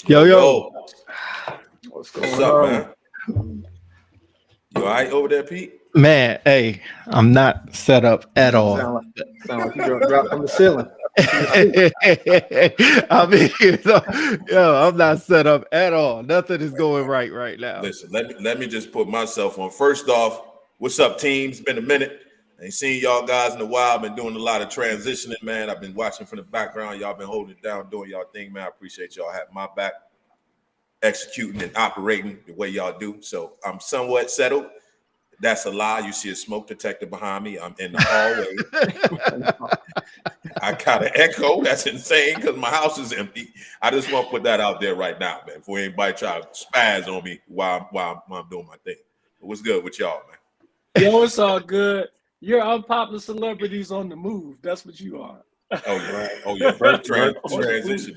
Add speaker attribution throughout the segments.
Speaker 1: Yo.
Speaker 2: What's up, man? You all right over there, Pete?
Speaker 1: Man, hey, I'm not set up at all.
Speaker 3: Sound like you dropped from the ceiling.
Speaker 1: I mean, I'm not set up at all. Nothing is going right now.
Speaker 2: Listen, let me just put myself on. First off, what's up, team? It's been a minute. I ain't seen y'all guys in a while. I've been doing a lot of transitioning, man. I've been watching from the background. Y'all been holding it down, doing y'all thing, man. I appreciate y'all having my back, executing and operating the way y'all do. So I'm somewhat settled. That's a lie. You see a smoke detector behind me. I'm in the hallway. I got an echo. That's insane because my house is empty. I just want to put that out there right now, man, before anybody try to spaz on me while I'm doing my thing. But what's good with y'all, man?
Speaker 4: Yo, it's all good. You're unpopular celebrities on the move. That's what you are.
Speaker 2: Oh yeah. Transition.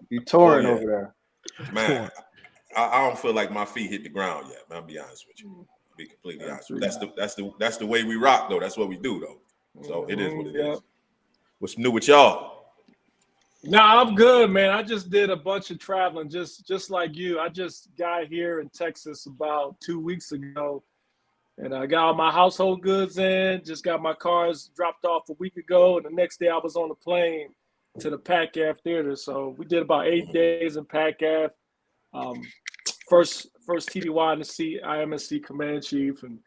Speaker 3: You touring over there,
Speaker 2: man. I don't feel like my feet hit the ground yet, man. I'll be honest with you. I'll be completely honest. That's the way we rock, though. That's what we do, though. So it is what it is. What's new with y'all?
Speaker 4: Nah, I'm good, man. I just did a bunch of traveling, just like you. I just got here in Texas about 2 weeks ago, and I got all my household goods in. Just got my cars dropped off a week ago, and the next day I was on the plane to the PACAF Theater. So we did about 8 days in PACAF. First TDY in the IMSC Command Chief, and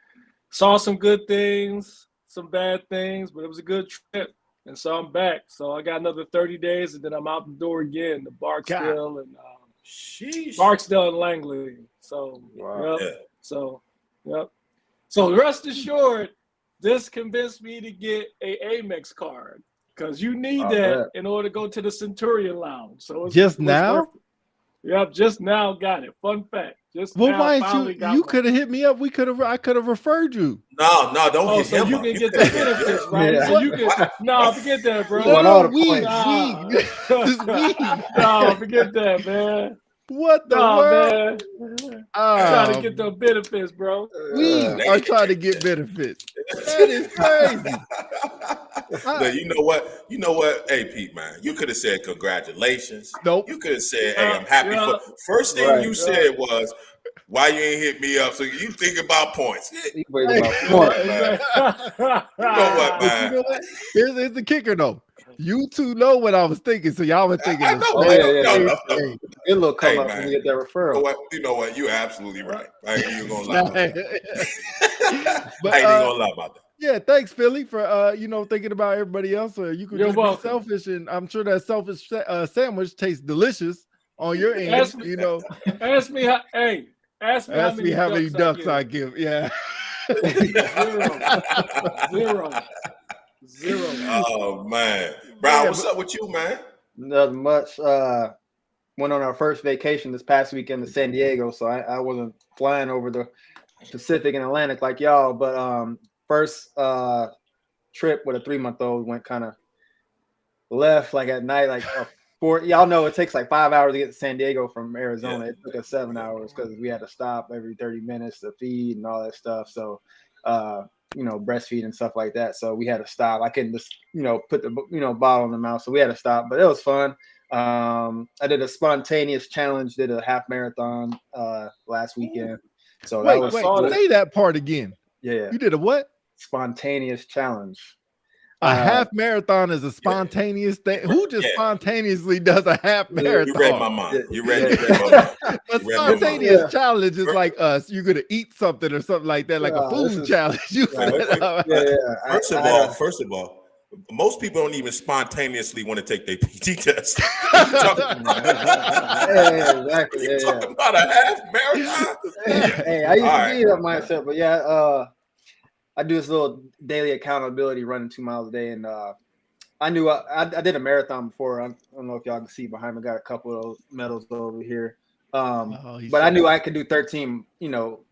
Speaker 4: saw some good things, some bad things, but it was a good trip. And so I'm back. So I got another 30 days, and then I'm out the door again to Barksdale and Langley. So, So rest assured, this convinced me to get a Amex card because you need that in order to go to the Centurion Lounge. So
Speaker 1: just now.
Speaker 4: Yep, just now got it. Fun fact.
Speaker 1: Why you could have hit me up? I could have referred you.
Speaker 2: No, don't get him.
Speaker 4: So you can get the benefits, right?
Speaker 3: Yeah.
Speaker 4: So you can forget that, bro. Forget that, man.
Speaker 1: What the world?
Speaker 4: Man. Trying to get the benefits, bro.
Speaker 1: We are trying to get benefits. That is crazy.
Speaker 2: But you know what? Hey, Pete, man, you could have said congratulations.
Speaker 1: Nope.
Speaker 2: You could have said, hey, I'm happy for. First thing you said was, why you ain't hit me up? So you think about points.
Speaker 3: You know what,
Speaker 2: man?
Speaker 1: You know what? Here's the kicker, though. You two know what I was thinking, so y'all were thinking.
Speaker 3: Good little come up when you get that referral.
Speaker 2: You know what? You're absolutely right. I ain't even gonna lie. I ain't
Speaker 1: But,
Speaker 2: even gonna lie about that.
Speaker 1: Yeah, thanks, Philly, for thinking about everybody else. Or you could just be selfish, and I'm sure that selfish sandwich tastes delicious on your end.
Speaker 4: Ask me how many ducks I give.
Speaker 1: Yeah.
Speaker 4: Zero.
Speaker 2: Oh man, Brown, what's up with you, man?
Speaker 3: Nothing much. Went on our first vacation this past weekend to San Diego, so I wasn't flying over the Pacific and Atlantic like y'all. But first trip with a 3-month-old went kind of left like at night, like y'all know it takes like 5 hours to get to San Diego from Arizona. Yeah. It took us 7 hours because we had to stop every 30 minutes to feed and all that stuff. So breastfeed and stuff like that. So we had to stop. I couldn't just, put the, bottle in the mouth. So we had to stop, but it was fun. I did a spontaneous challenge, did a half marathon last weekend. So
Speaker 1: say that part again.
Speaker 3: Yeah.
Speaker 1: You did a what?
Speaker 3: Spontaneous challenge.
Speaker 1: A half marathon is a spontaneous thing. Who just spontaneously does a half marathon?
Speaker 2: You read my mind. You read my mind.
Speaker 1: A spontaneous challenge is like us. You're gonna eat something or something like that, like a food challenge.
Speaker 2: First of all, most people don't even spontaneously want to take their PT test.
Speaker 3: Exactly.
Speaker 2: You talking about a half marathon?
Speaker 3: Hey, I used to be that mindset, but I do this little daily accountability running 2 miles a day. And I knew I did a marathon before. I don't know if y'all can see behind me. I got a couple of those medals over here. But I knew I could do 13,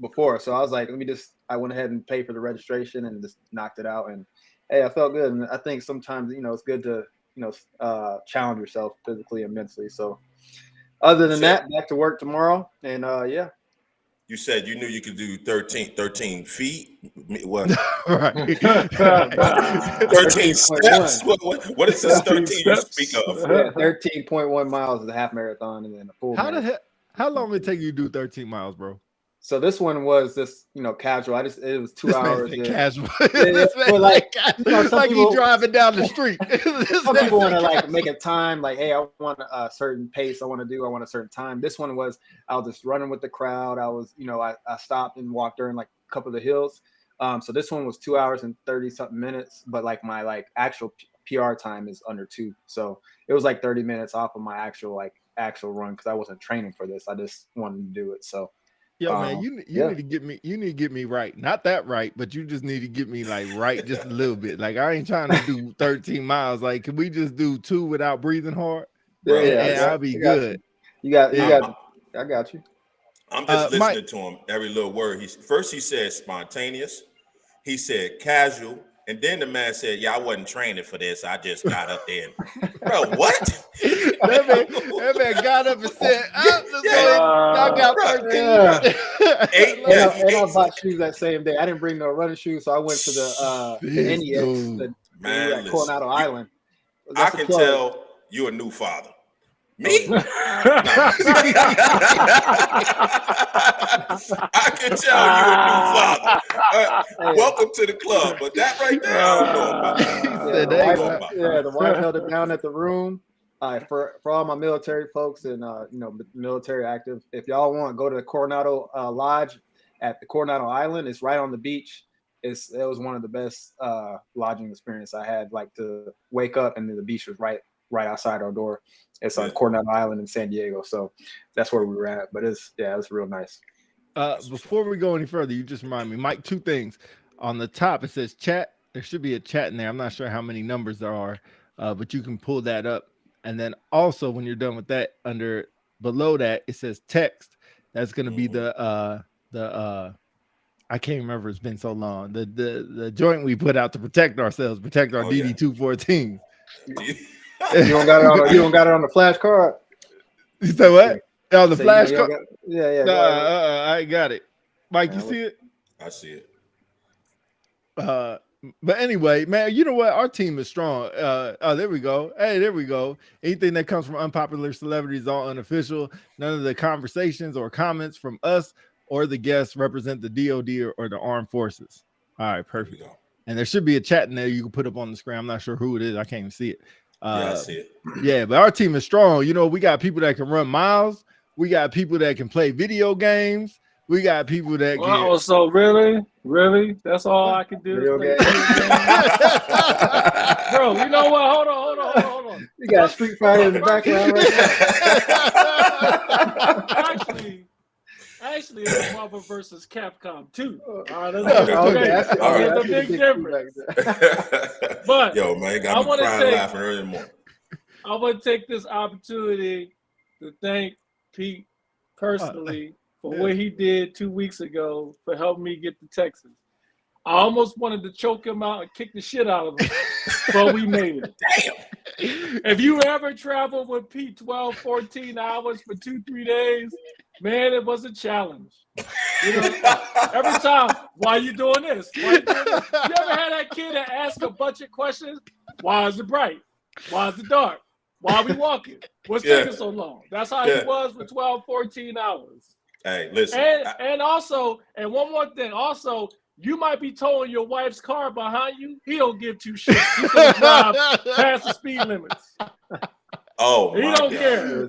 Speaker 3: before. So I was like, I went ahead and paid for the registration and just knocked it out. And hey, I felt good. And I think sometimes, it's good to, challenge yourself physically and mentally. So other than that, back to work tomorrow. And
Speaker 2: You said you knew you could do 13 feet. What?
Speaker 1: Right.
Speaker 2: 13 steps. What is this 13 you speak of?
Speaker 3: Yeah, 13.1 miles is a half marathon, and then a full.
Speaker 1: How long did it take you to do 13 miles, bro?
Speaker 3: So this one was just casual. It was 2 hours.
Speaker 1: Casual.
Speaker 3: Like
Speaker 1: you driving down the street.
Speaker 3: Some people want to like make a time, like, hey, I want a certain pace. I want a certain time. This one was I was just running with the crowd. I was, I stopped and walked during like a couple of the hills. So this one was 2 hours and 30 something minutes, but like my actual PR time is under 2. So it was like 30 minutes off of my actual run because I wasn't training for this. I just wanted to do it. So.
Speaker 1: Yo, man, you need to get me. You need to get me right. Not that right, but you just need to get me like right just a little bit. Like I ain't trying to do 13 miles. Like, can we just do 2 without breathing hard? And I'll be good.
Speaker 3: I got you.
Speaker 2: I'm just listening to him every little word. He said spontaneous. He said casual. And then the man said, "Yeah, I wasn't training for this. I just got up there." Bro, what?
Speaker 1: that man got up and said, "I got 13."
Speaker 3: And I bought shoes that same day. I didn't bring no running shoes, so I went to the NEX, Coronado Island.
Speaker 2: I can tell you're a new father. Me? I can tell you're a new father. Welcome to the club. But that right there, I don't know about.
Speaker 3: The wife held it down at the room. For all my military folks and military active, if y'all want, go to the Coronado Lodge at the Coronado Island. It's right on the beach. It was one of the best lodging experience I had. Like to wake up and then the beach was right outside our door. It's on Coronado Island in San Diego, so that's where we were at. But it's real nice.
Speaker 1: Before we go any further, you just remind me, Mike, 2 things. On the top, it says chat. There should be a chat in there. I'm not sure how many numbers there are, but you can pull that up. And then also, when you're done with that, below that, it says text. That's going to be the I can't remember. It's been so long. The joint we put out to protect ourselves, protect our DD214.
Speaker 3: You don't got it on the flash card.
Speaker 1: You said what? On the flash card? I ain't got it. Mike, you see it?
Speaker 2: I see it.
Speaker 1: But anyway, man, you know what? Our team is strong. There we go. Hey, there we go. Anything that comes from unpopular celebrities, all unofficial. None of the conversations or comments from us or the guests represent the DOD or the armed forces. All right, perfect. And there should be a chat in there you can put up on the screen. I'm not sure who it is. I can't even see it.
Speaker 2: I see it.
Speaker 1: Yeah, but our team is strong. You know, we got people that can run miles. We got people that can play video games. We got people that can.
Speaker 4: So really, that's all I can do. Bro, you know what? Hold on.
Speaker 3: You got Street Fighter in the background.
Speaker 4: Actually, it's Marvel versus Capcom 2. That's a big difference. But
Speaker 2: yo, man, got me crying laughing early in the morning.
Speaker 4: I want to take this opportunity to thank Pete personally for what he did 2 weeks ago for helping me get to Texas. I almost wanted to choke him out and kick the shit out of him, but we made it. Damn. If you ever travel with Pete 12, 14 hours for 2-3 days, man, it was a challenge. You know, every time, why are you doing this? You ever had that kid that ask a bunch of questions? Why is it bright? Why is it dark? Why are we walking? What's taking so long? That's how he was for 12, 14 hours.
Speaker 2: Hey, listen.
Speaker 4: And also, and one more thing, also, you might be towing your wife's car behind you. He don't give 2 shits. He's going to drive past the speed limits.
Speaker 2: Oh,
Speaker 4: he don't care.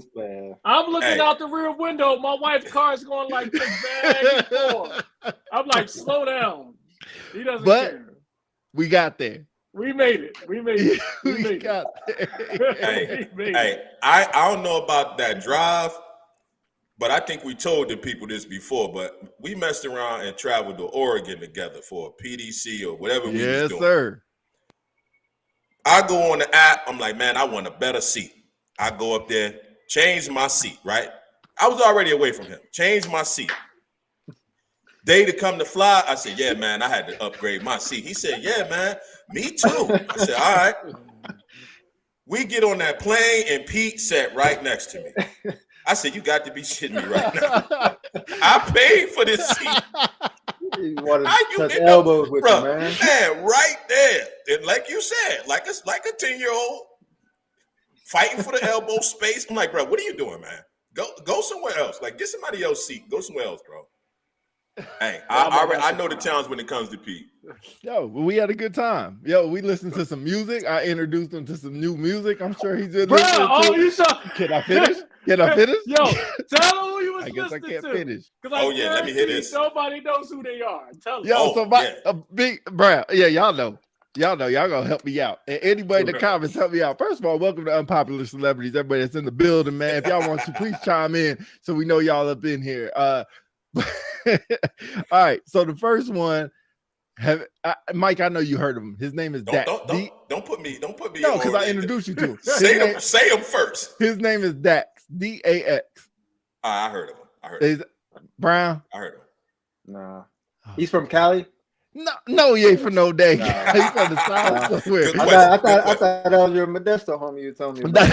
Speaker 4: I'm looking out the rear window. My wife's car is going like this back and forth. I'm like, slow down. He doesn't care.
Speaker 1: We got there.
Speaker 4: We made it. We
Speaker 1: got there.
Speaker 2: Hey, I don't know about that drive, but I think we told the people this before, but we messed around and traveled to Oregon together for a PDC or whatever we was doing.
Speaker 1: Yes, sir.
Speaker 2: I go on the app. I'm like, man, I want a better seat. I go up there, change my seat, right? I was already away from him. Change my seat. Day to come to fly, I said, yeah, man, I had to upgrade my seat. He said, yeah, man, me too. I said, all right. We get on that plane, and Pete sat right next to me. I said, you got to be shitting me right now. I paid for this seat.
Speaker 3: You want
Speaker 2: How
Speaker 3: to
Speaker 2: you
Speaker 3: touch
Speaker 2: end
Speaker 3: elbows
Speaker 2: up,
Speaker 3: with
Speaker 2: bro,
Speaker 3: you, man.
Speaker 2: man, right there. And like you said, like a 10-year-old fighting for the elbow space. I'm like, bro, what are you doing, man? Go somewhere else. Like, get somebody else's seat. Go somewhere else, bro. Hey, I know the challenge when it comes to Pete.
Speaker 1: Yo, we had a good time. Yo, we listened to some music. I introduced him to some new music. I'm sure he's been listening
Speaker 4: Bro,
Speaker 1: to.
Speaker 4: you saw.
Speaker 1: Can I finish? Can I finish?
Speaker 4: Yo, tell him who you was
Speaker 1: I guess I
Speaker 4: listening
Speaker 1: can't
Speaker 4: to.
Speaker 1: finish.
Speaker 2: Oh, yeah, let me hear this.
Speaker 4: Nobody knows who they are. Tell him.
Speaker 1: Yo, so my
Speaker 2: yeah.
Speaker 1: big bro, yeah, y'all know, y'all gonna help me out. And anybody in the comments, help me out. First of all, welcome to Unpopular Celebrities. Everybody that's in the building, man. If y'all want to, please chime in so we know y'all up in here. All right, so the first one, Mike, I know you heard of him. His name is Dax.
Speaker 2: Don't put me.
Speaker 1: No, because I introduced you to him.
Speaker 2: Say him first.
Speaker 1: His name is Dax. DAX.
Speaker 2: I heard of him.
Speaker 1: Brown.
Speaker 2: I heard of him.
Speaker 3: Nah, he's from Cali.
Speaker 1: No, he ain't from no day.
Speaker 3: Nah.
Speaker 1: He's from the South somewhere.
Speaker 3: I thought that was your Modesto homie you told me about.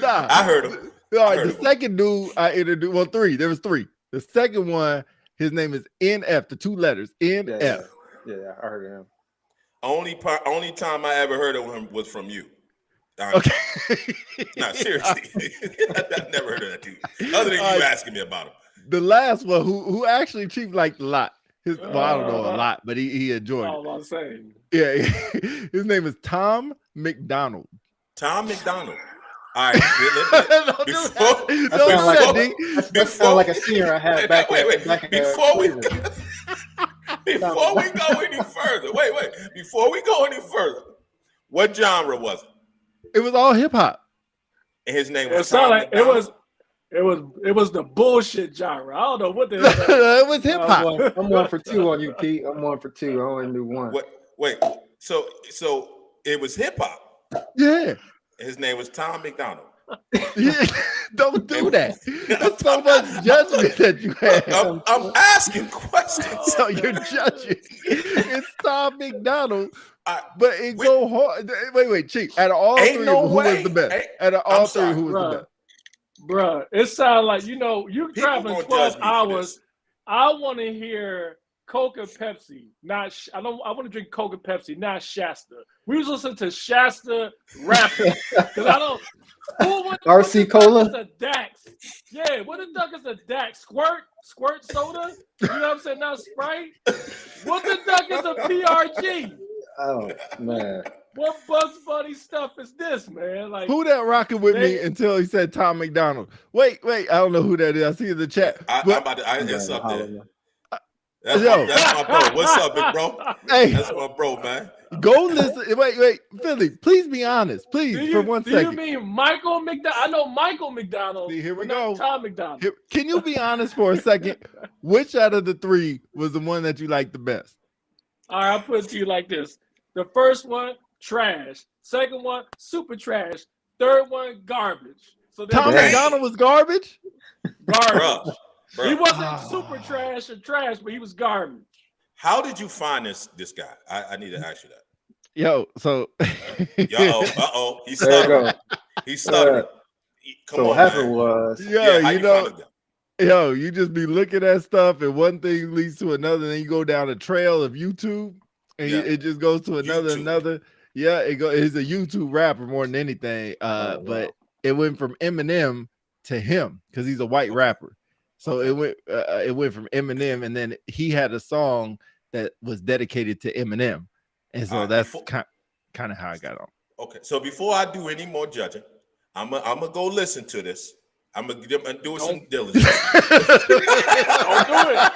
Speaker 2: Nah, I heard him.
Speaker 1: All right, the second dude I introduced, well, three. There was three. The second one, his name is NF, the two letters, NF.
Speaker 3: Yeah, I heard of him.
Speaker 2: Only time I ever heard of him was from you.
Speaker 1: Okay.
Speaker 2: No, seriously. I've never heard of that dude. Other than you asking me about him.
Speaker 1: The last one, who actually Chief liked a lot. Well, I don't know a lot, but he enjoyed it.
Speaker 4: I'm saying.
Speaker 1: Yeah, his name is Tom McDonald.
Speaker 2: Tom McDonald. All right.
Speaker 3: That sounds like a senior I had back.
Speaker 2: Before we go any further, before we go any further, what genre was it?
Speaker 1: It was all hip hop.
Speaker 2: And his name was
Speaker 4: Tom McDonald? It was the bullshit genre. I don't know what the hell.
Speaker 1: It was hip hop.
Speaker 3: I'm 1 for 2 on you, Pete. I'm 1 for 2. I only knew one.
Speaker 2: Wait. So it was hip hop.
Speaker 1: Yeah.
Speaker 2: His name was Tom McDonald.
Speaker 1: Yeah, don't do that. That's so much judgment that you have.
Speaker 2: I'm asking questions.
Speaker 1: So you're judging. It's Tom McDonald, but it go hard. Wait, Chief. Out of all three, who was the best? Out of all three, who was the best?
Speaker 4: Bruh, it sounds like you're traveling 12 hours. I want to hear Coke and Pepsi. I want to drink Coke and Pepsi, not Shasta. We was listening to Shasta rapping because I don't.
Speaker 3: RC Cola.
Speaker 4: What the Dax? Yeah, what the duck is a Dax? Squirt soda? You know what I'm saying? Not Sprite. What the duck is a PRG?
Speaker 3: Oh man.
Speaker 4: What Bugs Bunny stuff is this, man? Like, who
Speaker 1: that rocking with me until he said Tom McDonald? Wait, I don't know who that is. I see in the chat.
Speaker 2: It's up there. That's my bro. What's up, big bro?
Speaker 1: Hey,
Speaker 2: that's my bro, man.
Speaker 1: Go listen. Wait, Philly. Please be honest, please, for 1 second.
Speaker 4: Do you mean Michael McDonald? I know Michael McDonald.
Speaker 1: See, here we go.
Speaker 4: Tom McDonald.
Speaker 1: Can you be honest for a second? Which out of the three was the one that you liked the best?
Speaker 4: All right, I'll put it to you like this: the first one, trash. Second one, super trash. Third one, garbage. So
Speaker 1: Tom McDonald was garbage.
Speaker 4: Garbage. Bruh. He wasn't super trash or trash, but he was garbage.
Speaker 2: How did you find this guy? I need to ask you that.
Speaker 1: Yo, so
Speaker 2: uh-oh. He's stuttering. He's stuttering. Come on,
Speaker 3: what happened was
Speaker 1: you just be looking at stuff and one thing leads to another, and then you go down a trail of YouTube and it just goes to another. Yeah, he's a YouTube rapper more than anything. But it went from Eminem to him because he's a white rapper. So it went from Eminem, and then he had a song that was dedicated to Eminem, and so that's kind of how I got on.
Speaker 2: Okay, so before I do any more judging, I'm gonna go listen to this. I'm gonna do some diligence. Don't do it.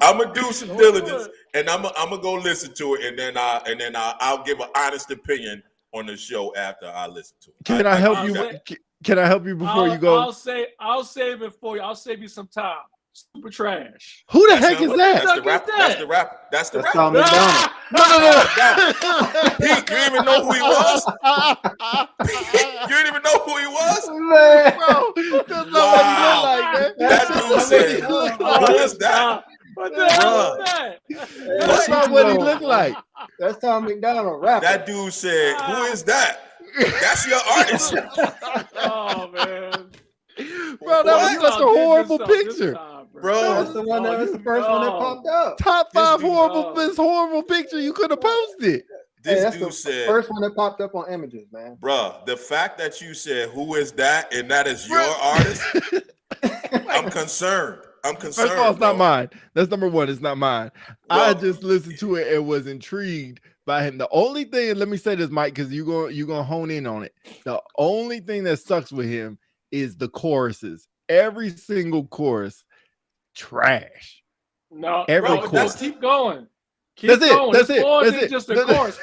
Speaker 2: I'm gonna do some diligence, and I'm gonna go listen to it, and then I'll give an honest opinion on the show after I listen to it.
Speaker 1: Can I help you? Can I help you before you go?
Speaker 4: I'll save it for you. I'll save you some time. Super trash.
Speaker 1: Who the heck is that?
Speaker 2: That's the rapper. That's the rapper.
Speaker 3: Tom McDonald.
Speaker 2: No. Pete, you didn't even know who he was? You didn't even know who he was?
Speaker 3: Man.
Speaker 1: Bro, that's not what he look like, man.
Speaker 2: That dude said, who is that?
Speaker 4: What the hell is that?
Speaker 1: That's not what he looked like.
Speaker 3: That's Tom McDonald rapper.
Speaker 2: That dude said, who is that? That's your artist.
Speaker 4: Oh man,
Speaker 1: Bro, that was such a horrible picture.
Speaker 2: Bro.
Speaker 3: That's the one that was the first one that popped up.
Speaker 1: Top 5
Speaker 2: dude-
Speaker 1: horrible picture you could have posted.
Speaker 2: This
Speaker 3: that's
Speaker 2: dude
Speaker 3: the
Speaker 2: said,
Speaker 3: first one that popped up on images, man.
Speaker 2: bruh, the fact that you said, who is that? And that is your artist, I'm concerned.
Speaker 1: First of all, it's not
Speaker 2: bro.
Speaker 1: mine. That's number one. It's not mine.
Speaker 2: Bro.
Speaker 1: I just listened to it and was intrigued by him. The only thing, let me say this, Mike, because you're gonna hone in on it. The only thing that sucks with him is the choruses. Every single chorus, trash.
Speaker 4: No,
Speaker 1: Every
Speaker 4: bro,
Speaker 1: chorus.
Speaker 4: keep going. Keep
Speaker 1: That's it.
Speaker 4: going.
Speaker 1: That's
Speaker 4: It's
Speaker 1: it.
Speaker 4: more
Speaker 1: That's
Speaker 4: than
Speaker 1: it.
Speaker 4: just the
Speaker 1: That's it.
Speaker 4: chorus.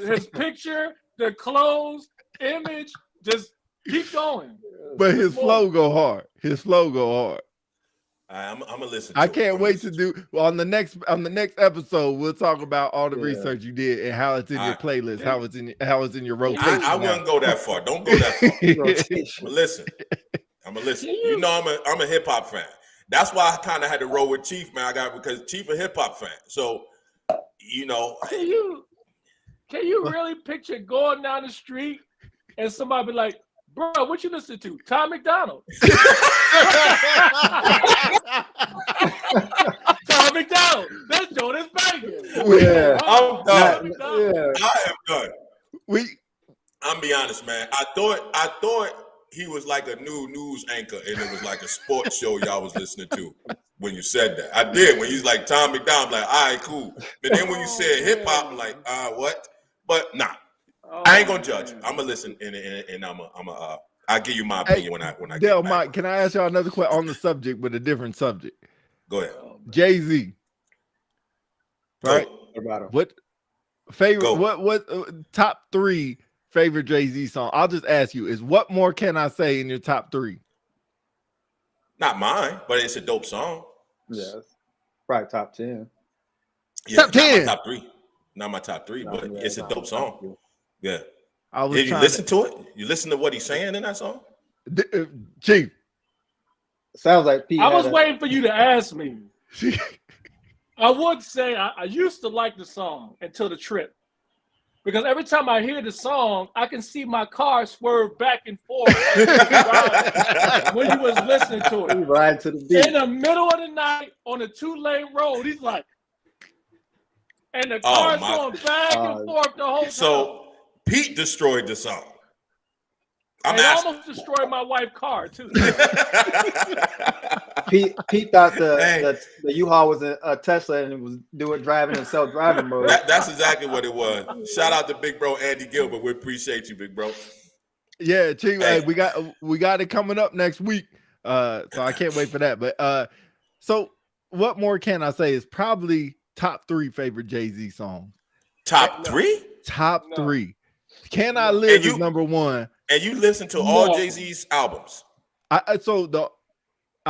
Speaker 4: His picture, the clothes, image, just keep going.
Speaker 1: But his flow go hard. His flow go hard.
Speaker 2: I'm gonna listen.
Speaker 1: I can't wait to do on the next episode. We'll talk about all the research you did and how it's in your playlist, how it's in your rotation.
Speaker 2: I wouldn't go that far. Don't go that far. But listen, I'm gonna listen. You know, I'm a hip hop fan. That's why I kind of had to roll with Chief, man. Because Chief a hip hop fan. So, you know,
Speaker 4: Can you really picture going down the street and somebody be like, bro, what you listen to? Tom McDonald. Tom McDonald. That's Jonas banging.
Speaker 3: Yeah.
Speaker 2: I'm done.
Speaker 3: Yeah.
Speaker 2: I am done.
Speaker 1: We
Speaker 2: I'm be honest, man. I thought he was like a new news anchor, and it was like a sports show y'all was listening to when you said that. I did when he's like Tom McDonald, I'm like, all right, cool. But then when you said hip hop, I'm like, what? But nah, I ain't gonna judge. I'm gonna listen, and I'll give you my opinion when I
Speaker 1: Del,
Speaker 2: get back.
Speaker 1: Mike, can I ask y'all another question on the subject, but a different subject?
Speaker 2: Go ahead.
Speaker 1: Jay-Z. Right?
Speaker 3: About him.
Speaker 1: What favorite?
Speaker 2: Go.
Speaker 1: What top 3 favorite Jay-Z song? I'll just ask you: is What More Can I Say in your top 3?
Speaker 2: Not mine, but it's a dope song.
Speaker 3: Yes. Probably top 10.
Speaker 2: Yeah,
Speaker 1: Top 10.
Speaker 2: Not my top 3. Not my top 3, but it's a dope song. Yeah.
Speaker 1: I was
Speaker 2: Did you listen to it? You listen to what he's saying in that song?
Speaker 1: Chief.
Speaker 3: Sounds like Pete.
Speaker 4: I was waiting for you to ask me. I would say I used to like the song until the trip. Because every time I hear the song, I can see my car swerve back and forth when you was listening to it.
Speaker 3: Ride to the beat.
Speaker 4: In the middle of the night on a 2-lane road, he's like, and the car's going back and forth the whole time.
Speaker 2: So Pete destroyed the song.
Speaker 4: And almost destroyed my wife's car too.
Speaker 3: Pete thought the U-Haul was a Tesla and it was driving in self-driving mode.
Speaker 2: That's exactly what it was. Shout out to big bro Andy Gilbert. We appreciate you, big bro.
Speaker 1: Yeah, Chief. Hey, we got it coming up next week. So I can't wait for that. But so what more can I say is probably top 3 favorite Jay-Z songs.
Speaker 2: Top 3?
Speaker 1: Top 3. Can I Live is number 1.
Speaker 2: And you listen to all Jay-Z's albums.
Speaker 1: I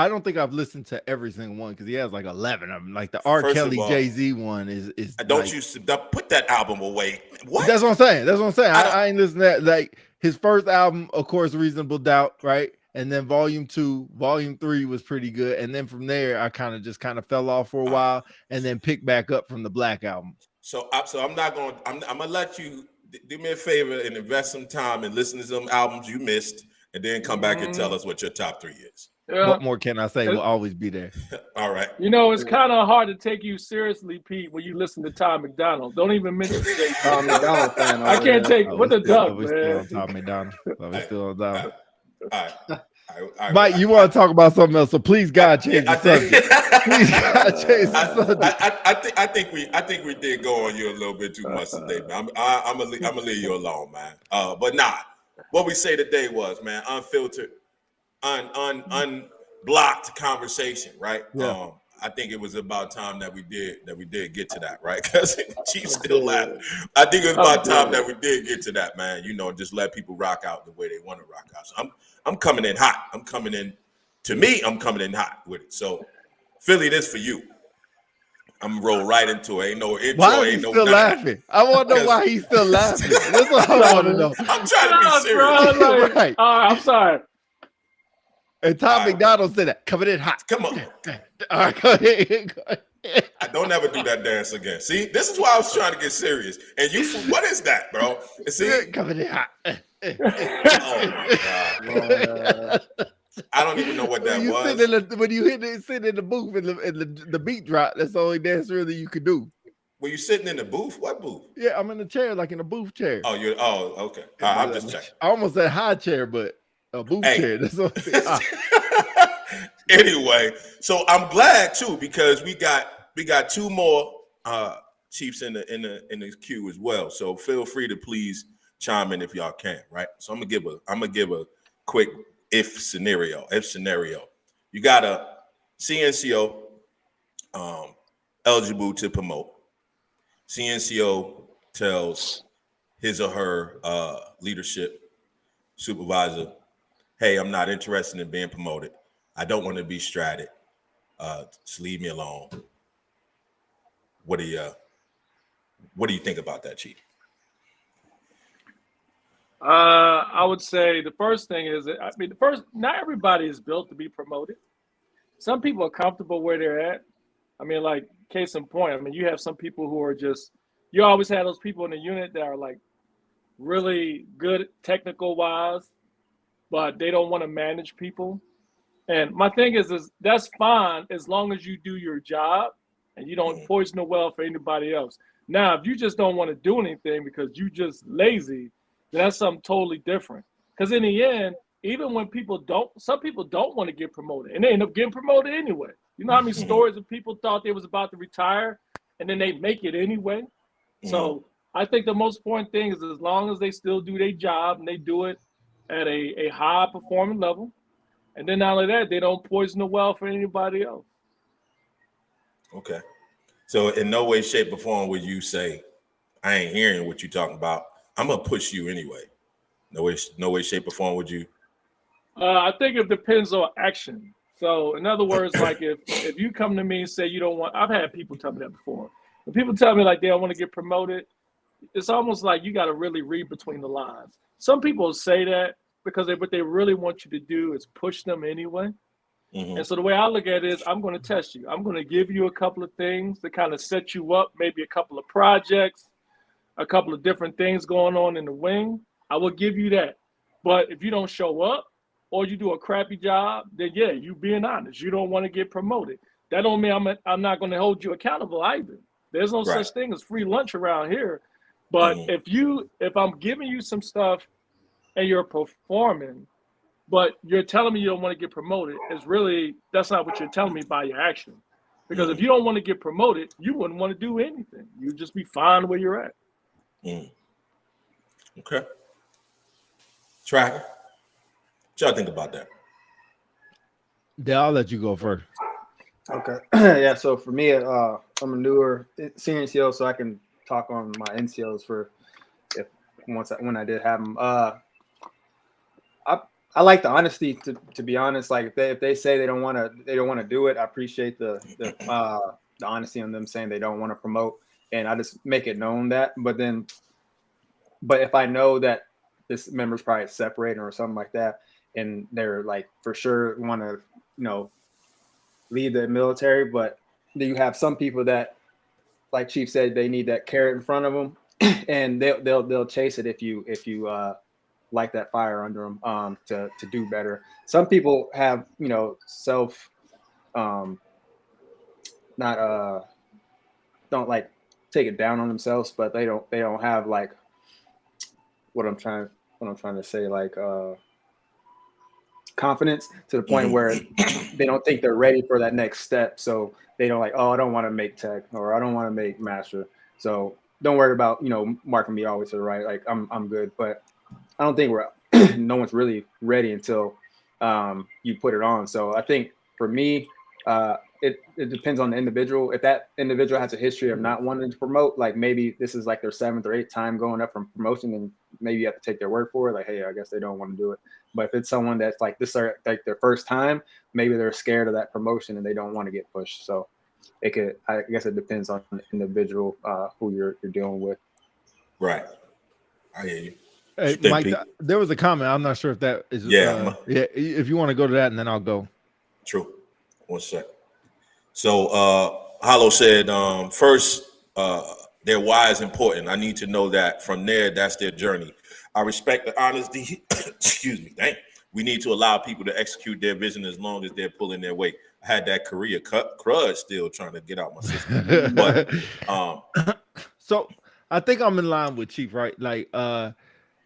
Speaker 1: don't think I've listened to every single one because he has like 11 of them. Like the R. Kelly Jay-Z one is
Speaker 2: don't
Speaker 1: like,
Speaker 2: you put that album away. What?
Speaker 1: That's what I'm saying. I ain't listening to that. Like his first album, of course, Reasonable Doubt, right? And then volume 2, volume 3 was pretty good. And then from there, I kind of fell off for a while and then picked back up from the Black album.
Speaker 2: So I'm gonna let you do me a favor and invest some time and listen to some albums you missed and then come back and tell us what your top 3 is.
Speaker 4: Yeah.
Speaker 1: What more can I say? Will always be there.
Speaker 2: All right.
Speaker 4: You know, it's kind of hard to take you seriously, Pete, when you listen to Tom McDonald. Don't even mention Jay-Z.
Speaker 3: Tom McDonald fan.
Speaker 4: I can't take what the duck, man.
Speaker 1: Still on Tom McDonald. We're still on Tom.
Speaker 2: All right.
Speaker 1: Mike, you want to talk about something else? So please, God, change the subject. Please, God, change the subject.
Speaker 2: I think we did go on you a little bit too much today, man. I'm gonna leave you alone, man. But nah, what we say today was, man, unfiltered, unblocked conversation, right?
Speaker 1: Yeah.
Speaker 2: I think it was about time that we did get to that, right? Because Chief's still laughing. I think it was about time that we did get to that, man. You know, just let people rock out the way they want to rock out. So I'm coming in hot. I'm coming in hot with it. So Philly, this for you. I'm gonna roll right into it. Ain't no intro.
Speaker 1: Why is he still laughing? I want to know why he's still laughing. That's what I want to know.
Speaker 2: I'm trying to be serious.
Speaker 4: Bro, like,
Speaker 1: Right.
Speaker 4: I'm sorry.
Speaker 1: And Tom McDonald said that. Coming in hot.
Speaker 2: Come on.
Speaker 1: All right, go ahead.
Speaker 2: I don't ever do that dance again. See, this is why I was trying to get serious. And you, what is that, bro? See,
Speaker 1: Coming in hot.
Speaker 2: Oh my God. I don't even know what that
Speaker 1: you
Speaker 2: was.
Speaker 1: when you sit in the booth and the beat drop, that's the only dance really you could do.
Speaker 2: Were you sitting in the booth? What booth?
Speaker 1: Yeah, I'm in the chair, like in a booth chair.
Speaker 2: Oh, okay. I'm just checking.
Speaker 1: I almost said high chair, but a booth chair. That's what
Speaker 2: Anyway, so I'm glad too because we got two more Chiefs in the queue as well. So feel free to please chime in if y'all can, right? So I'm gonna give a quick if scenario. You got a CNCO eligible to promote. CNCO tells his or her leadership supervisor, hey, I'm not interested in being promoted. I don't want to be strated. Just leave me alone. What do you think about that, Chief?
Speaker 4: I would say the first thing is, not everybody is built to be promoted. Some people are comfortable where they're at. I mean, like, case in point, I mean, you have some people who are you always have those people in the unit that are like really good technical wise, but they don't want to manage people. And my thing is that's fine as long as you do your job and you don't poison the well for anybody else. Now, if you just don't want to do anything because you just lazy, then that's something totally different. Because in the end, even when some people don't want to get promoted and they end up getting promoted anyway. You know how many stories of people thought they was about to retire and then they make it anyway? So I think the most important thing is as long as they still do their job and they do it at a high performing level, and then not only that, they don't poison the well for anybody else.
Speaker 2: Okay. So in no way, shape, or form would you say, I ain't hearing what you're talking about. I'm gonna push you anyway. No way, shape, or form would you?
Speaker 4: I think it depends on action. So in other words, like if you come to me and say you don't want, I've had people tell me that before. When people tell me like they don't want to get promoted, it's almost like you got to really read between the lines. Some people say that because what they really want you to do is push them anyway. And so the way I look at it is I'm going to test you. I'm going to give you a couple of things to kind of set you up, maybe a couple of projects, a couple of different things going on in the wing. I will give you that. But if you don't show up or you do a crappy job, then yeah, you being honest. You don't want to get promoted. That don't mean I'm not going to hold you accountable either. There's no such thing as free lunch around here. But if I'm giving you some stuff and you're performing, but you're telling me you don't want to get promoted, that's not what you're telling me by your action. Because if you don't want to get promoted, you wouldn't want to do anything. You'd just be fine where you're at.
Speaker 2: Okay. Tracker, what y'all think about that?
Speaker 1: Yeah, I'll let you go first.
Speaker 3: Okay. Yeah. So for me, I'm a newer senior NCO, so I can talk on my NCOs when I did have them. I like the honesty to be honest. Like if they say they don't want to do it, I appreciate the honesty on them saying they don't want to promote, and I just make it known that. But if I know that this member's probably separating or something like that, and they're like for sure want to leave the military, but then you have some people that, like Chief said, they need that carrot in front of them, and they'll chase it if you light that fire under them to do better. Some people have self don't like take it down on themselves, but they don't have like what I'm trying to say, like confidence to the point where they don't think they're ready for that next step. So they don't like, oh, I don't want to make tech or I don't want to make master. So don't worry about, marking me always to the right. Like I'm good, but I don't think no one's really ready until you put it on. So I think for me, it depends on the individual. If that individual has a history of not wanting to promote, like maybe this is like their 7th or 8th time going up from promotion, and maybe you have to take their word for it. Like, hey, I guess they don't want to do it. But if it's someone that's like this are like their first time, maybe they're scared of that promotion and they don't want to get pushed. So I guess it depends on the individual who you're dealing with.
Speaker 2: Right. I hear you.
Speaker 1: Hey, Mike, there was a comment. I'm not sure if that is. Yeah. If you want to go to that, and then I'll go.
Speaker 2: True. 1 sec. So, Hollow said, first, their why is important. I need to know that. From there, that's their journey. I respect the honesty. Excuse me. Dang. We need to allow people to execute their vision as long as they're pulling their weight. I had that career crud still trying to get out my system. But
Speaker 1: so I think I'm in line with Chief, right? Like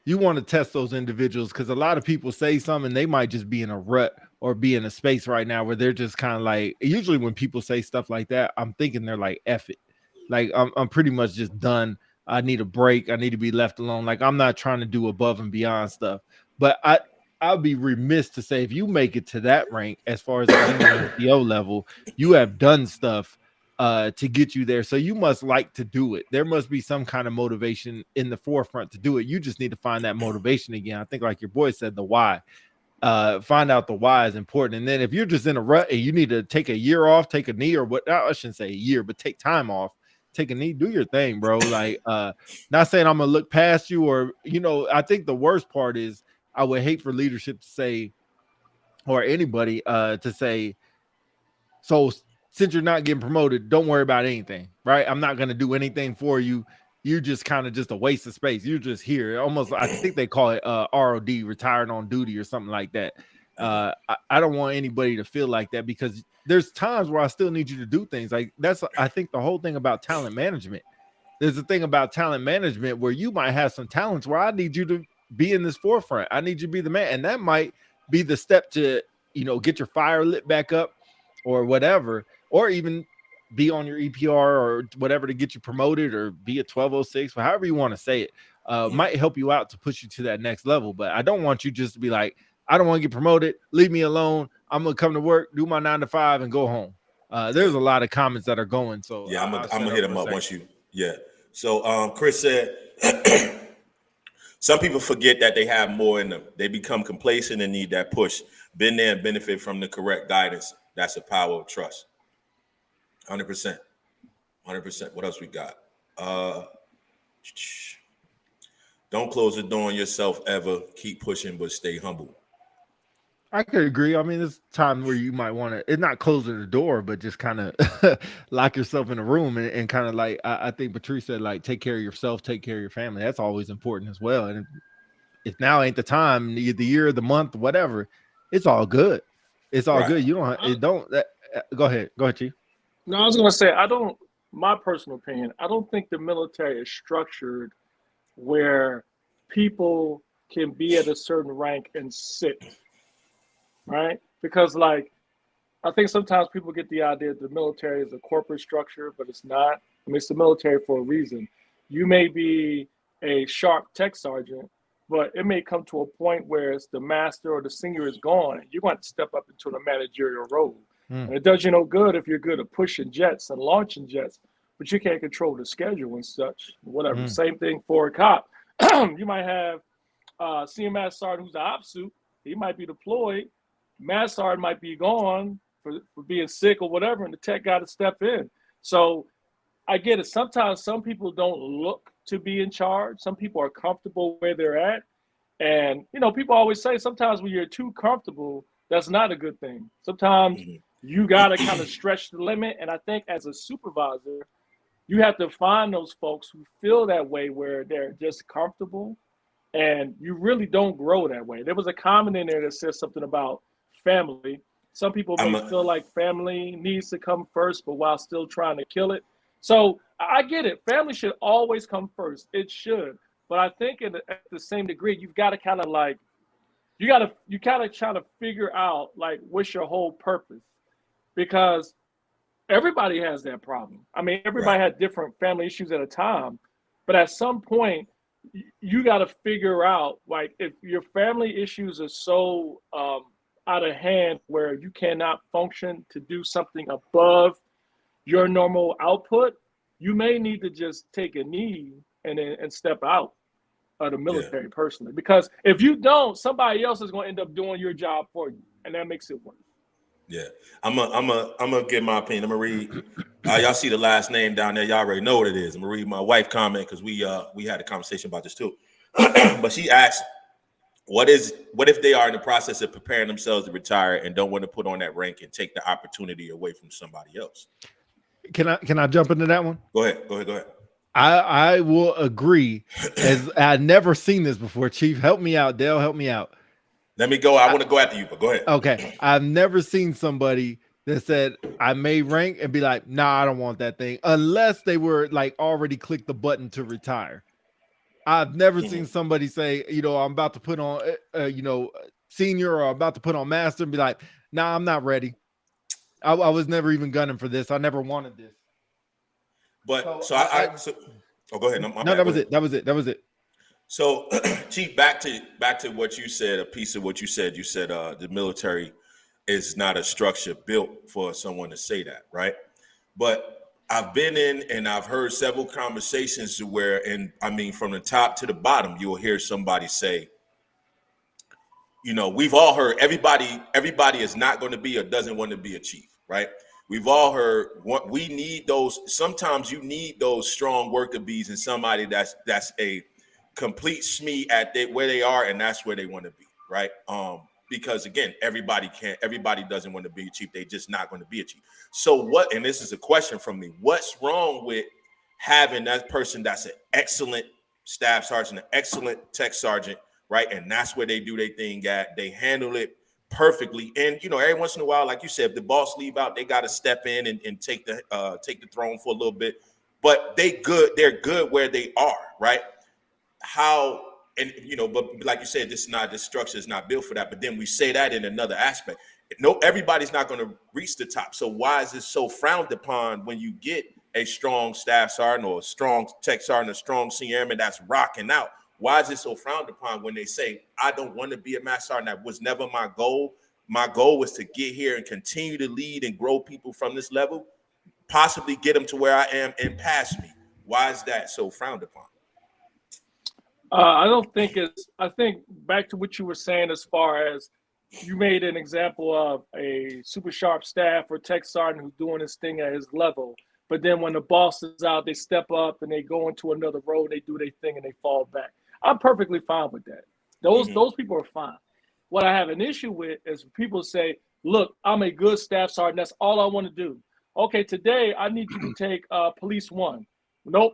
Speaker 1: you want to test those individuals because a lot of people say something, they might just be in a rut or be in a space right now where they're just kind of like, usually when people say stuff like that, I'm thinking they're like, F it. Like I'm pretty much just done. I need a break. I need to be left alone. Like I'm not trying to do above and beyond stuff. But I'll be remiss to say if you make it to that rank as far as the NCO level, you have done stuff to get you there. So you must like to do it. There must be some kind of motivation in the forefront to do it. You just need to find that motivation again. I think like your boy said, the why. Find out the why is important. And then if you're just in a rut and you need to take a year off, take a knee or what, I shouldn't say a year, but take time off, take a knee, do your thing, bro. Like not saying I'm gonna look past you or I think the worst part is I would hate for leadership to say, or anybody to say, so since you're not getting promoted, don't worry about anything, right? I'm not going to do anything for you. You're just kind of just a waste of space. You're just here. Almost, I think they call it ROD, retired on duty or something like that. I don't want anybody to feel like that because there's times where I still need you to do things. Like I think the whole thing about talent management. There's a thing about talent management where you might have some talents where I need you to be in this forefront. I need you to be the man. And that might be the step to, get your fire lit back up or whatever, or even be on your EPR or whatever to get you promoted or be a 1206, or however you want to say it, might help you out to push you to that next level. But I don't want you just to be like, I don't want to get promoted. Leave me alone. I'm going to come to work, do my 9 to 5 and go home. There's a lot of comments that are going. So
Speaker 2: yeah, I'm going to hit them up once you. Yeah. So Chris said, some people forget that they have more in them. They become complacent and need that push. Been there and benefit from the correct guidance. That's the power of trust. 100%. 100%. What else we got? Don't close the door on yourself ever. Keep pushing, but stay humble.
Speaker 1: I could agree. I mean, there's time where you might want to, it's not closing the door, but just kind of lock yourself in a room and kind of like, I think Patrice said, like, take care of yourself, take care of your family. That's always important as well. And if now ain't the time, the year, the month, whatever, it's all good. It's all good. You don't, go ahead, Chief.
Speaker 4: No, I was going to say, my personal opinion, I don't think the military is structured where people can be at a certain rank and sit. Right? Because I think sometimes people get the idea that the military is a corporate structure, but it's not. I mean, it's the military for a reason. You may be a sharp tech sergeant, but it may come to a point where it's the master or the senior is gone, and you're going to step up into the managerial role. And it does you no good if you're good at pushing jets and launching jets, but you can't control the schedule and such, whatever. Same thing for a cop. You might have CMS sergeant who's an op suit. He might be deployed. Mass sergeant might be gone for being sick or whatever, and the tech got to step in. So I get it. Sometimes some people don't look to be in charge. Some people are comfortable where they're at. And, people always say sometimes when you're too comfortable, that's not a good thing. Sometimes you got to kind of stretch the limit. And I think as a supervisor, you have to find those folks who feel that way where they're just comfortable and you really don't grow that way. There was a comment in there that says something about family. Some people may feel like family needs to come first, but while still trying to kill it. So I get it. Family should always come first. It should. But I think at the same degree, you've got to kind of you kind of try to figure out what's your whole purpose, because everybody has that problem. I mean, everybody had different family issues at a time, but at some point you got to figure out if your family issues are so out of hand where you cannot function to do something above your normal output, you may need to just take a knee and step out of the military personally. Because if you don't, somebody else is going to end up doing your job for you, and that makes it worse.
Speaker 2: Yeah, I'm gonna give my opinion. I'm gonna read. Y'all see the last name down there. Y'all already know what it is. I'm gonna read my wife comment because we had a conversation about this too. But she asked, what if they are in the process of preparing themselves to retire and don't want to put on that rank and take the opportunity away from somebody else?
Speaker 1: Can I jump into that one?
Speaker 2: Go ahead.
Speaker 1: I will agree. As I've never seen this before. Chief, help me out. Dale, help me out.
Speaker 2: Let me go. I want to go after you, but go ahead.
Speaker 1: Okay. I've never seen somebody that said I may rank and be like, nah, I don't want that thing, unless they were like already clicked the button to retire. I've never seen somebody say, I'm about to put on, senior, or I'm about to put on master, and be like, nah, I'm not ready. I was never even gunning for this. I never wanted this.
Speaker 2: But
Speaker 1: go ahead.
Speaker 2: No,
Speaker 1: That was it. That was it.
Speaker 2: So, Chief, back to what you said. A piece of what you said. You said the military is not a structure built for someone to say that, right? But I've been in and I've heard several conversations where, and I mean, from the top to the bottom, you'll hear somebody say, we've all heard everybody is not going to be or doesn't want to be a chief, right? We've all heard what we need those. Sometimes you need those strong worker bees and somebody that's a complete SME at where they are, and that's where they want to be, right? Because again, everybody doesn't want to be a chief. They just not going to be a chief. So what? And this is a question from me. What's wrong with having that person that's an excellent staff sergeant, an excellent tech sergeant, right? And that's where they do their thing at. They handle it perfectly. And every once in a while, like you said, if the boss leave out, they got to step in and take the throne for a little bit. But they're good where they are, right? How, and but like you said, this structure is not built for that. But then we say that in another aspect. No, everybody's not going to reach the top. So why is this so frowned upon when you get a strong staff sergeant or a strong tech sergeant, a strong senior airman that's rocking out? Why is it so frowned upon when they say, I don't want to be a master sergeant? That was never my goal. My goal was to get here and continue to lead and grow people from this level, possibly get them to where I am and pass me. Why is that so frowned upon?
Speaker 4: I don't think I think back to what you were saying as far as you made an example of a super sharp staff or tech sergeant who's doing his thing at his level. But then when the boss is out, they step up and they go into another role, they do their thing and they fall back. I'm perfectly fine with that. Those people are fine. What I have an issue with is people say, look, I'm a good staff sergeant. That's all I want to do. Okay, today I need you to take police 1. Nope.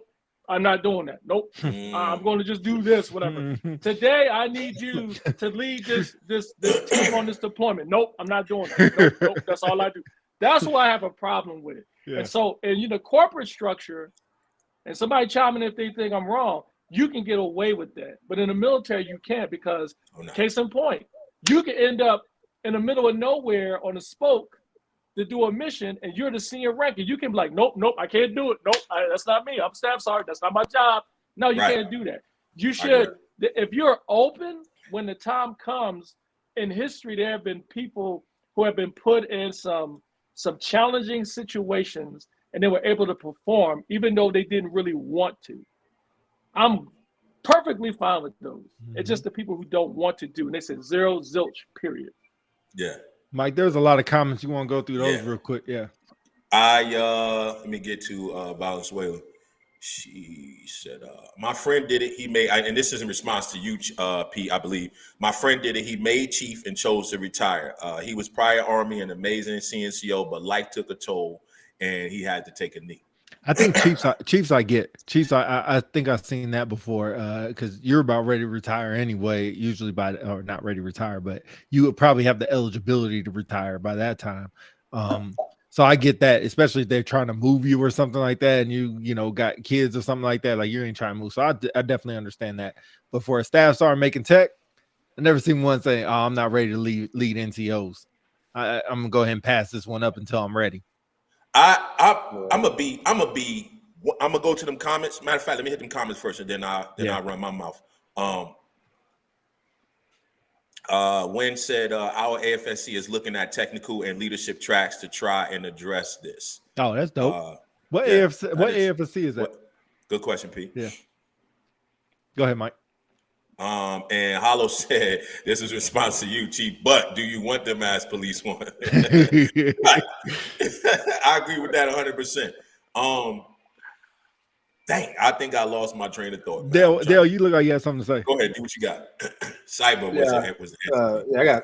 Speaker 4: I'm not doing that. Nope. I'm going to just do this, whatever. Today, I need you to lead this team on this deployment. Nope, I'm not doing that. Nope, that's all I do. That's what I have a problem with. Yeah. And so, in corporate structure, and somebody chime in if they think I'm wrong, you can get away with that. But in the military, you can't because, case in point, you can end up in the middle of nowhere on a spoke to do a mission, and you're the senior rank, and you can be like, nope, I can't do it. Nope, that's not me. I'm staff sergeant. That's not my job. No, you can't do that. You should, if you're open, when the time comes, in history, there have been people who have been put in some challenging situations, and they were able to perform, even though they didn't really want to. I'm perfectly fine with those. It's just the people who don't want to do, and they said zero, zilch, period.
Speaker 2: Yeah.
Speaker 1: Mike, there's a lot of comments. You want to go through those real quick? Yeah.
Speaker 2: Let me get to Valenzuela. She said, my friend did it. He made, and this is in response to you, Pete, I believe. My friend did it. He made chief and chose to retire. He was prior Army and amazing CNCO, but life took a toll and he had to take a knee.
Speaker 1: I think Chiefs I get. Chiefs, I think I've seen that before because you're about ready to retire anyway, usually or not ready to retire, but you would probably have the eligibility to retire by that time. So I get that, especially if they're trying to move you or something like that and you got kids or something like that, like you ain't trying to move. So I definitely understand that. But for a staff sergeant making tech, I never seen one saying, oh, I'm not ready to lead NCOs. I'm going to go ahead and pass this one up until I'm ready.
Speaker 2: I'm gonna go to them comments. Matter of fact, let me hit them comments first, and then I'll run my mouth. Wynn said our AFSC is looking at technical and leadership tracks to try and address this.
Speaker 1: Oh, that's dope. What AFSC is that?
Speaker 2: Good question, Pete.
Speaker 1: Yeah. Go ahead, Mike.
Speaker 2: And Hollow said, this is response to you, Chief, but do you want them as police 1? I agree with that 100%. Dang, I think I lost my train of thought.
Speaker 1: Dale, you look like you have something to say.
Speaker 2: Go ahead, do what you got. Cyber was
Speaker 3: I got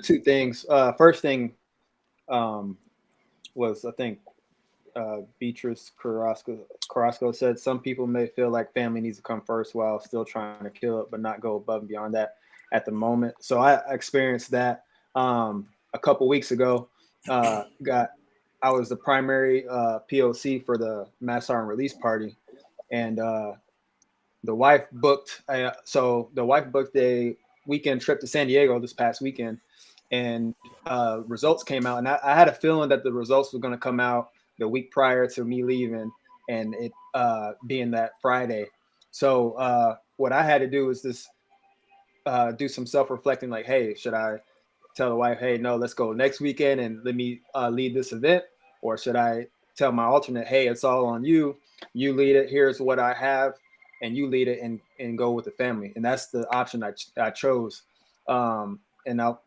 Speaker 3: 2 things. First thing was, I think, Beatrice Carrasco said some people may feel like family needs to come first while still trying to kill it, but not go above and beyond that at the moment. So I experienced that a couple weeks ago. I was the primary POC for the Mass Sergeant release party, and the wife booked. The wife booked a weekend trip to San Diego this past weekend, and results came out, and I had a feeling that the results were going to come out the week prior to me leaving, and it being that Friday. So what I had to do was just do some self-reflecting, like, hey, should I tell the wife, hey, no, let's go next weekend and let me lead this event, or should I tell my alternate, hey, it's all on you, you lead it, here's what I have, and you lead it and go with the family. And that's the option I chose. The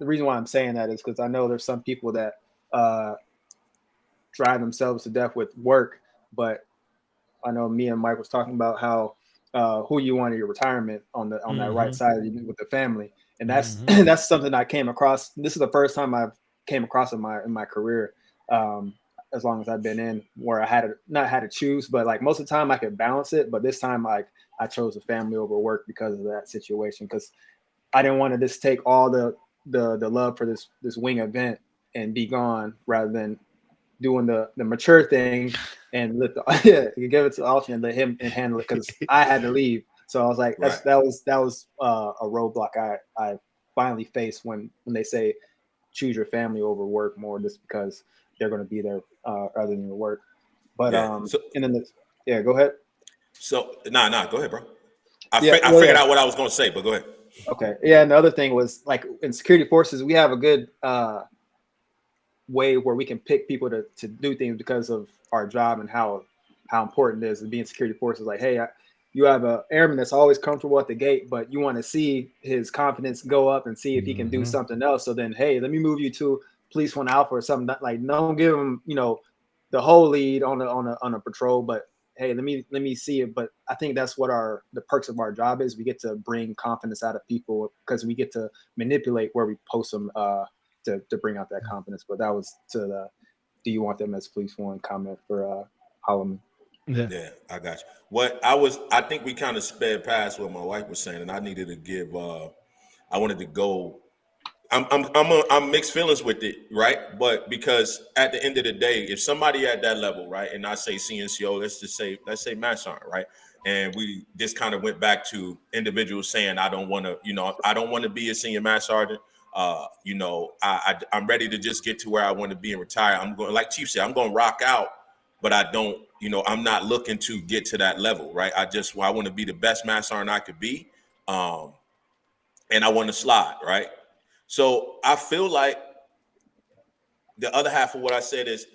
Speaker 3: reason why I'm saying that is because I know there's some people that drive themselves to death with work, but I know me and Mike was talking about how who you want in your retirement on that right side with the family, and that's that's something I came across. This is the first time I've came across in my career, as long as I've been in, where I not had to choose, but like most of the time I could balance it, but this time like I chose the family over work because of that situation, because I didn't want to just take all the love for this wing event and be gone, rather than doing the mature thing and let you give it to Alton and let him handle it, because I had to leave. So I was like, that was a roadblock I finally faced when they say choose your family over work more, just because they're going to be there other than your work. But go ahead.
Speaker 2: So go ahead, bro. I figured out what I was going to say, but go ahead.
Speaker 3: Okay. Yeah. And the other thing was, like, in security forces, we have a good way where we can pick people to do things because of our job and how important it is to be in security forces. Like, hey, you have an airman that's always comfortable at the gate, but you want to see his confidence go up and see if he can do something else. So then, hey, let me move you to police 1 Alpha or something. Like, don't give him, the whole lead on a patrol, but hey, let me see it. But I think that's what the perks of our job is. We get to bring confidence out of people because we get to manipulate where we post them to bring out that confidence. But that was to the do you want them as police 1 comment for Holloman.
Speaker 2: Yeah, I got you. I think we kind of sped past what my wife was saying, and I needed to give. I wanted to go. I'm mixed feelings with it, right? But because at the end of the day, if somebody at that level, right, and I say CNCO, let's say Matt Sergeant, right, and we just kind of went back to individuals saying, I don't want to be a senior Matt Sergeant. I'm ready to just get to where I want to be and retire. I'm going, like Chief said, I'm going to rock out, but I don't, I'm not looking to get to that level, right? I want to be the best Matt Sergeant I could be, and I want to slide, right? So I feel like the other half of what I said is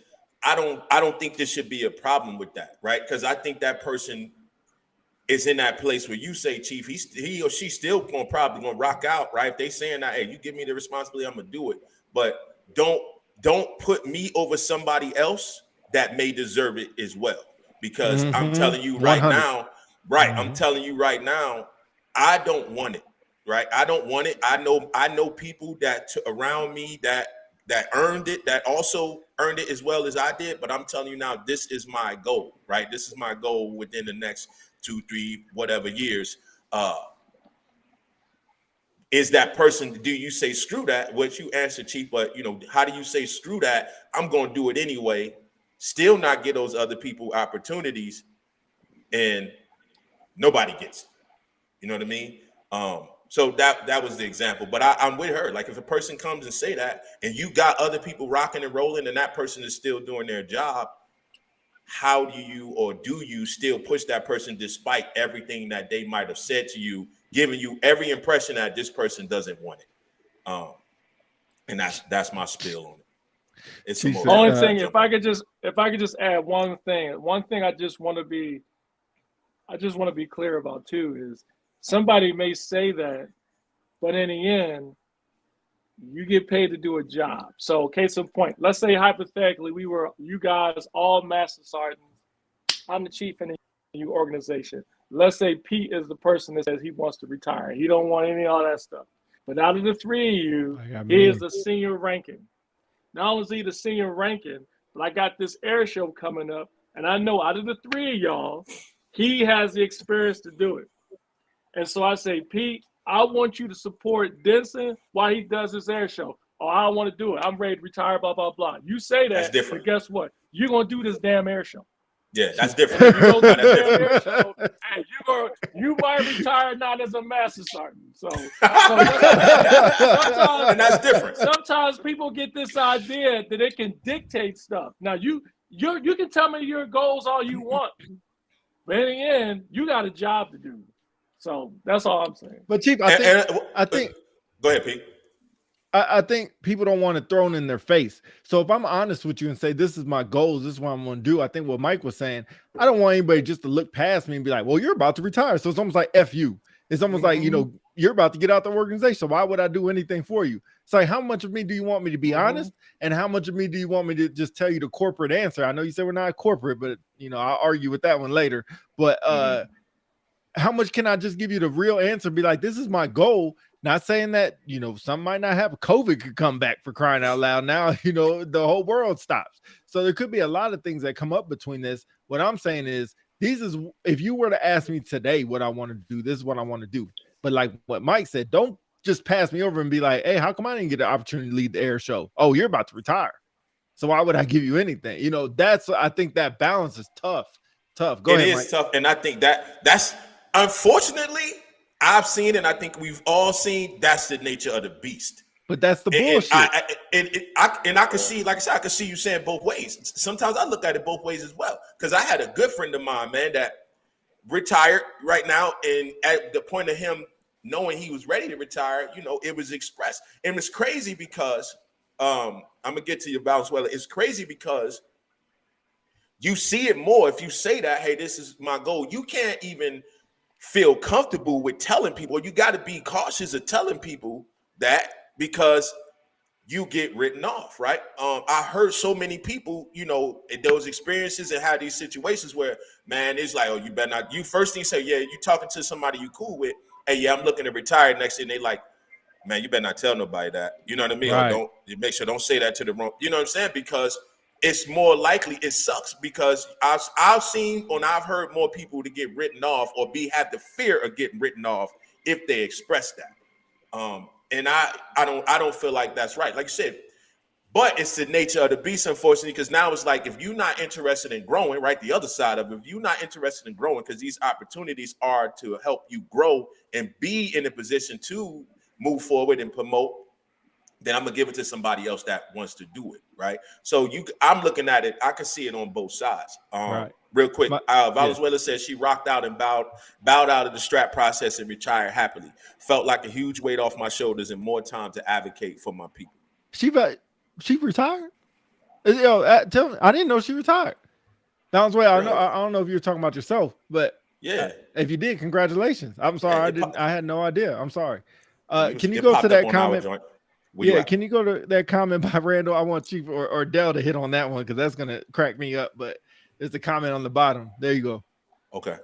Speaker 2: I don't think there should be a problem with that, right? Because I think that person is in that place where you say, Chief, he or she still probably gonna rock out, right? If they saying that, hey, you give me the responsibility, I'm gonna do it. But don't put me over somebody else that may deserve it as well. Because I'm telling you right
Speaker 1: 100.
Speaker 2: now, I'm telling you right now, I don't want it. Right, I don't want it. I know people that around me that earned it, that also earned it as well as I did. But I'm telling you now, this is my goal. Right, this is my goal within the next 2, 3, whatever years. Is that person? Do you say screw that? What you answer, Chief? But how do you say screw that? I'm going to do it anyway. Still not get those other people opportunities, and nobody gets it. You know what I mean? So that was the example, but I'm with her. Like, if a person comes and say that, and you got other people rocking and rolling, and that person is still doing their job, how do you still push that person despite everything that they might have said to you, giving you every impression that this person doesn't want it? And that's my spill on it. It's the
Speaker 4: only thing. If I could just add one thing I just want to be clear about too is, somebody may say that, but in the end, you get paid to do a job. So, case in point, let's say hypothetically you guys all master sergeants. I'm the chief in your organization. Let's say Pete is the person that says he wants to retire. He don't want any of all that stuff. But out of the 3 of you, he is the senior ranking. Not only is he the senior ranking, but I got this air show coming up, and I know out of the three of y'all, he has the experience to do it. And so I say, Pete, I want you to support Denson while he does his air show. Oh, I don't want to do it. I'm ready to retire, blah, blah, blah. You say
Speaker 2: That's
Speaker 4: that,
Speaker 2: different.
Speaker 4: but guess what? You're going to do this damn air show.
Speaker 2: Yeah, that's different.
Speaker 4: You go to the damn air show, hey, you might retire not as a master sergeant. So sometimes,
Speaker 2: and that's different.
Speaker 4: Sometimes people get this idea that it can dictate stuff. Now you can tell me your goals all you want, but in the end, you got a job to do. So that's all I'm saying.
Speaker 1: But Chief, I think.
Speaker 2: Go ahead, Pete.
Speaker 1: I think people don't want it thrown in their face. So if I'm honest with you and say, this is my goals, this is what I'm going to do, I think what Mike was saying, I don't want anybody just to look past me and be like, well, you're about to retire. So it's almost like F you. It's almost like, you're about to get out the organization. So why would I do anything for you? It's like, how much of me do you want me to be honest? And how much of me do you want me to just tell you the corporate answer? I know you said we're not corporate, but I'll argue with that one later. But how much can I just give you the real answer? Be like, this is my goal. Not saying that, some might not have COVID could come back, for crying out loud. Now, the whole world stops. So there could be a lot of things that come up between this. What I'm saying is, if you were to ask me today what I want to do, this is what I want to do. But like what Mike said, don't just pass me over and be like, hey, how come I didn't get the opportunity to lead the air show? Oh, you're about to retire. So why would I give you anything? I think that balance is tough. Go ahead,
Speaker 2: It is
Speaker 1: Mike.
Speaker 2: tough. And I think that's unfortunately, I've seen, and I think we've all seen, that's the nature of the beast.
Speaker 1: But that's the bullshit.
Speaker 2: And I can see, like I said, I can see you saying both ways. Sometimes I look at it both ways as well. Because I had a good friend of mine, man, that retired right now. And at the point of him knowing he was ready to retire, it was expressed. And it's crazy because I'm going to get to your balance. Well, it's crazy because you see it more if you say that, hey, this is my goal. You can't even feel comfortable with telling people. You got to be cautious of telling people that because you get written off, right? I heard so many people, in those experiences and had these situations where, man, it's like, oh, you better not. You first thing say, yeah, you talking to somebody you cool with. Hey, yeah, I'm looking to retire. Next thing they like, man, you better not tell nobody that. You know what I mean?
Speaker 1: Right.
Speaker 2: Or make sure don't say that to the wrong. You know what I'm saying? Because it's more likely, it sucks because I've seen and I've heard more people to get written off or have the fear of getting written off if they express that. And I don't feel like that's right. Like you said, but it's the nature of the beast, unfortunately, because now it's like if you're not interested in growing, right? The other side of it, if you're not interested in growing, because these opportunities are to help you grow and be in a position to move forward and promote, then I'm gonna give it to somebody else that wants to do it, right? So I'm looking at it. I can see it on both sides.
Speaker 1: Right.
Speaker 2: Real quick, Valenzuela says she rocked out and bowed out of the strap process and retired happily. Felt like a huge weight off my shoulders and more time to advocate for my people.
Speaker 1: She retired? Tell me, I didn't know she retired. Valenzuela, I don't know if you were talking about yourself, but
Speaker 2: yeah,
Speaker 1: if you did, congratulations. I'm sorry, I had no idea. I'm sorry. Can you
Speaker 2: it
Speaker 1: go to that comment?
Speaker 2: Yeah,
Speaker 1: can you go to that comment by Randall? I want Chief or Dell to hit on that one because that's gonna crack me up. But there's the comment on the bottom. There you go.
Speaker 2: Okay.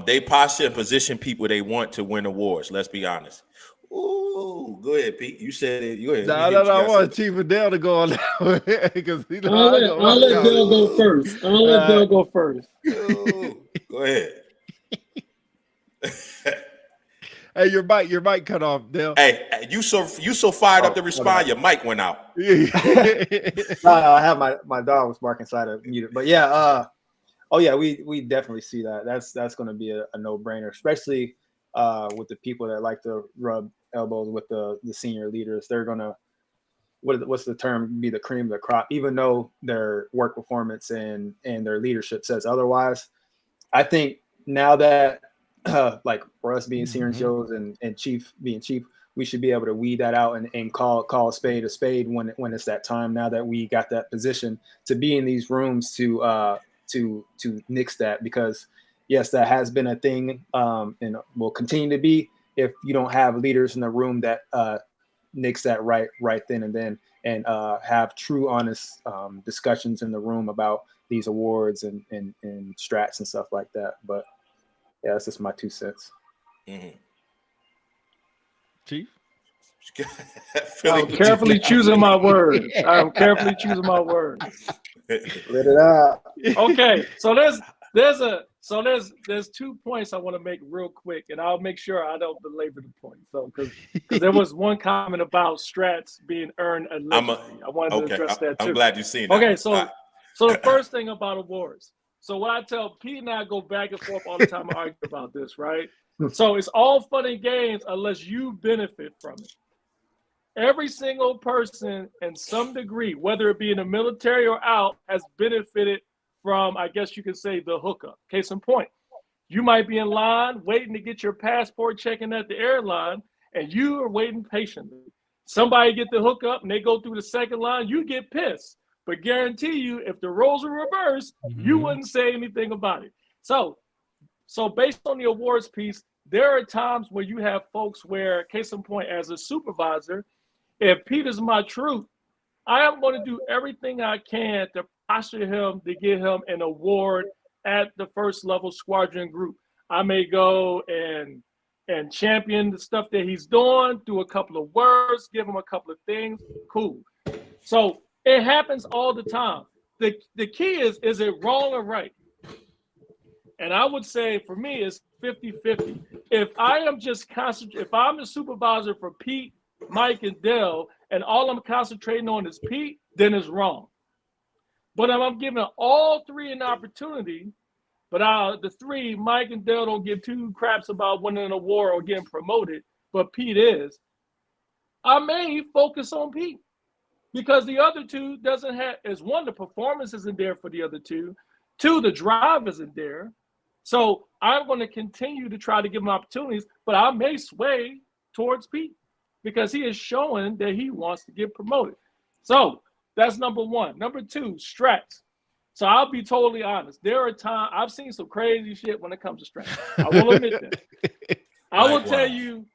Speaker 2: They posture and position people they want to win awards. Let's be honest. Ooh, go ahead, Pete. You said it. Go ahead.
Speaker 1: No, I want Chief and Dell to go on that way because
Speaker 4: I'll let Dell go first. I'll let Dell go first.
Speaker 2: Ooh, go ahead.
Speaker 1: Hey, your mic cut off, Dell.
Speaker 2: Hey, you so fired up to respond. Your mic went out.
Speaker 3: No, I have my dog was barking, so I had to mute it. But yeah, we definitely see that. That's going to be a no-brainer, especially with the people that like to rub elbows with the senior leaders. They're gonna what's the term? Be the cream of the crop, even though their work performance and their leadership says otherwise. I think now that like for us being senior shows and chief being chief, we should be able to weed that out and call a spade when it's that time. Now that we got that position to be in these rooms to nix that, because yes, that has been a thing and will continue to be if you don't have leaders in the room that nix that right then and then and have true honest discussions in the room about these awards and strats and stuff like that. But yeah, that's just my 2 cents.
Speaker 2: Mm-hmm.
Speaker 1: Chief?
Speaker 4: I'm carefully choosing my words. I'm carefully choosing my words.
Speaker 3: Let it out.
Speaker 4: Okay, so there's 2 points I want to make real quick, and I'll make sure I don't belabor the point. So because there was one comment about strats being earned allegedly. I wanted to address that too.
Speaker 2: I'm glad you've seen that.
Speaker 4: Okay, so the first thing about awards. So what I tell Pete and I go back and forth all the time and argue about this, right? So it's all fun and games unless you benefit from it. Every single person in some degree, whether it be in the military or out, has benefited from, I guess you could say, the hookup. Case in point, you might be in line waiting to get your passport checking at the airline, and you are waiting patiently. Somebody get the hookup and they go through the second line, you get pissed. But guarantee you, if the roles were reversed, you wouldn't say anything about it. So based on the awards piece, there are times where you have folks where, case in point, as a supervisor, if Pete is my truth, I am going to do everything I can to posture him to get him an award at the first level squadron group. I may go and champion the stuff that he's doing, do a couple of words, give him a couple of things. Cool. So it happens all the time. The key is it wrong or right? And I would say for me, it's 50-50. If I am just if I'm the supervisor for Pete, Mike, and Dell, and all I'm concentrating on is Pete, then it's wrong. But if I'm giving all three an opportunity, but the three, Mike and Dell, don't give two craps about winning an award or getting promoted, but Pete is, I may focus on Pete because the other two doesn't have, is one, the performance isn't there for the other two. Two, the drive isn't there. So I'm going to continue to try to give him opportunities, but I may sway towards Pete because he is showing that he wants to get promoted. So that's number one. Number two, strats. So I'll be totally honest. There are times I've seen some crazy shit when it comes to strats. I will admit that. I will tell you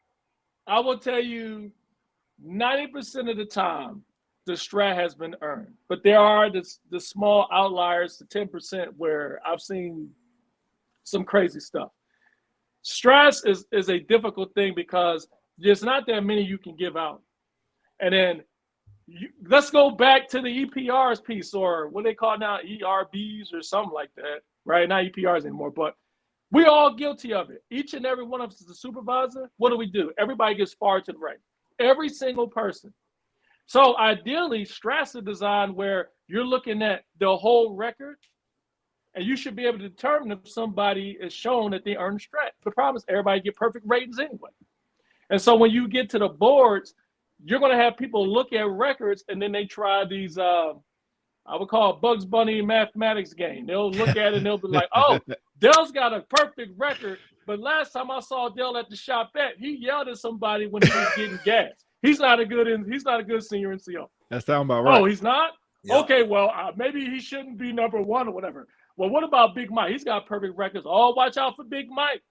Speaker 4: 90% of the time the strat has been earned. But there are the small outliers, the 10% where I've seen some crazy stuff. Strats is a difficult thing because there's not that many you can give out. And then let's go back to the EPRs piece, or what they call now ERBs or something like that, right? Not EPRs anymore, but we're all guilty of it. Each and every one of us as a supervisor, what do? Everybody gets far to the right. Every single person. So ideally, strats are designed where you're looking at the whole record, and you should be able to determine if somebody is shown that they earned strat. The problem is everybody get perfect ratings anyway. And so when you get to the boards, you're going to have people look at records and then they try these, I would call it Bugs Bunny mathematics game. They'll look at it and they'll be like, oh, Dell's got a perfect record. But last time I saw Dell at the shopette, he yelled at somebody when he was getting gas. He's not a good senior NCO.
Speaker 1: That sounds about right.
Speaker 4: Oh, he's not?
Speaker 2: Yep.
Speaker 4: Okay, well, maybe he shouldn't be number one or whatever. Well, what about Big Mike? He's got perfect records. Oh, watch out for Big Mike.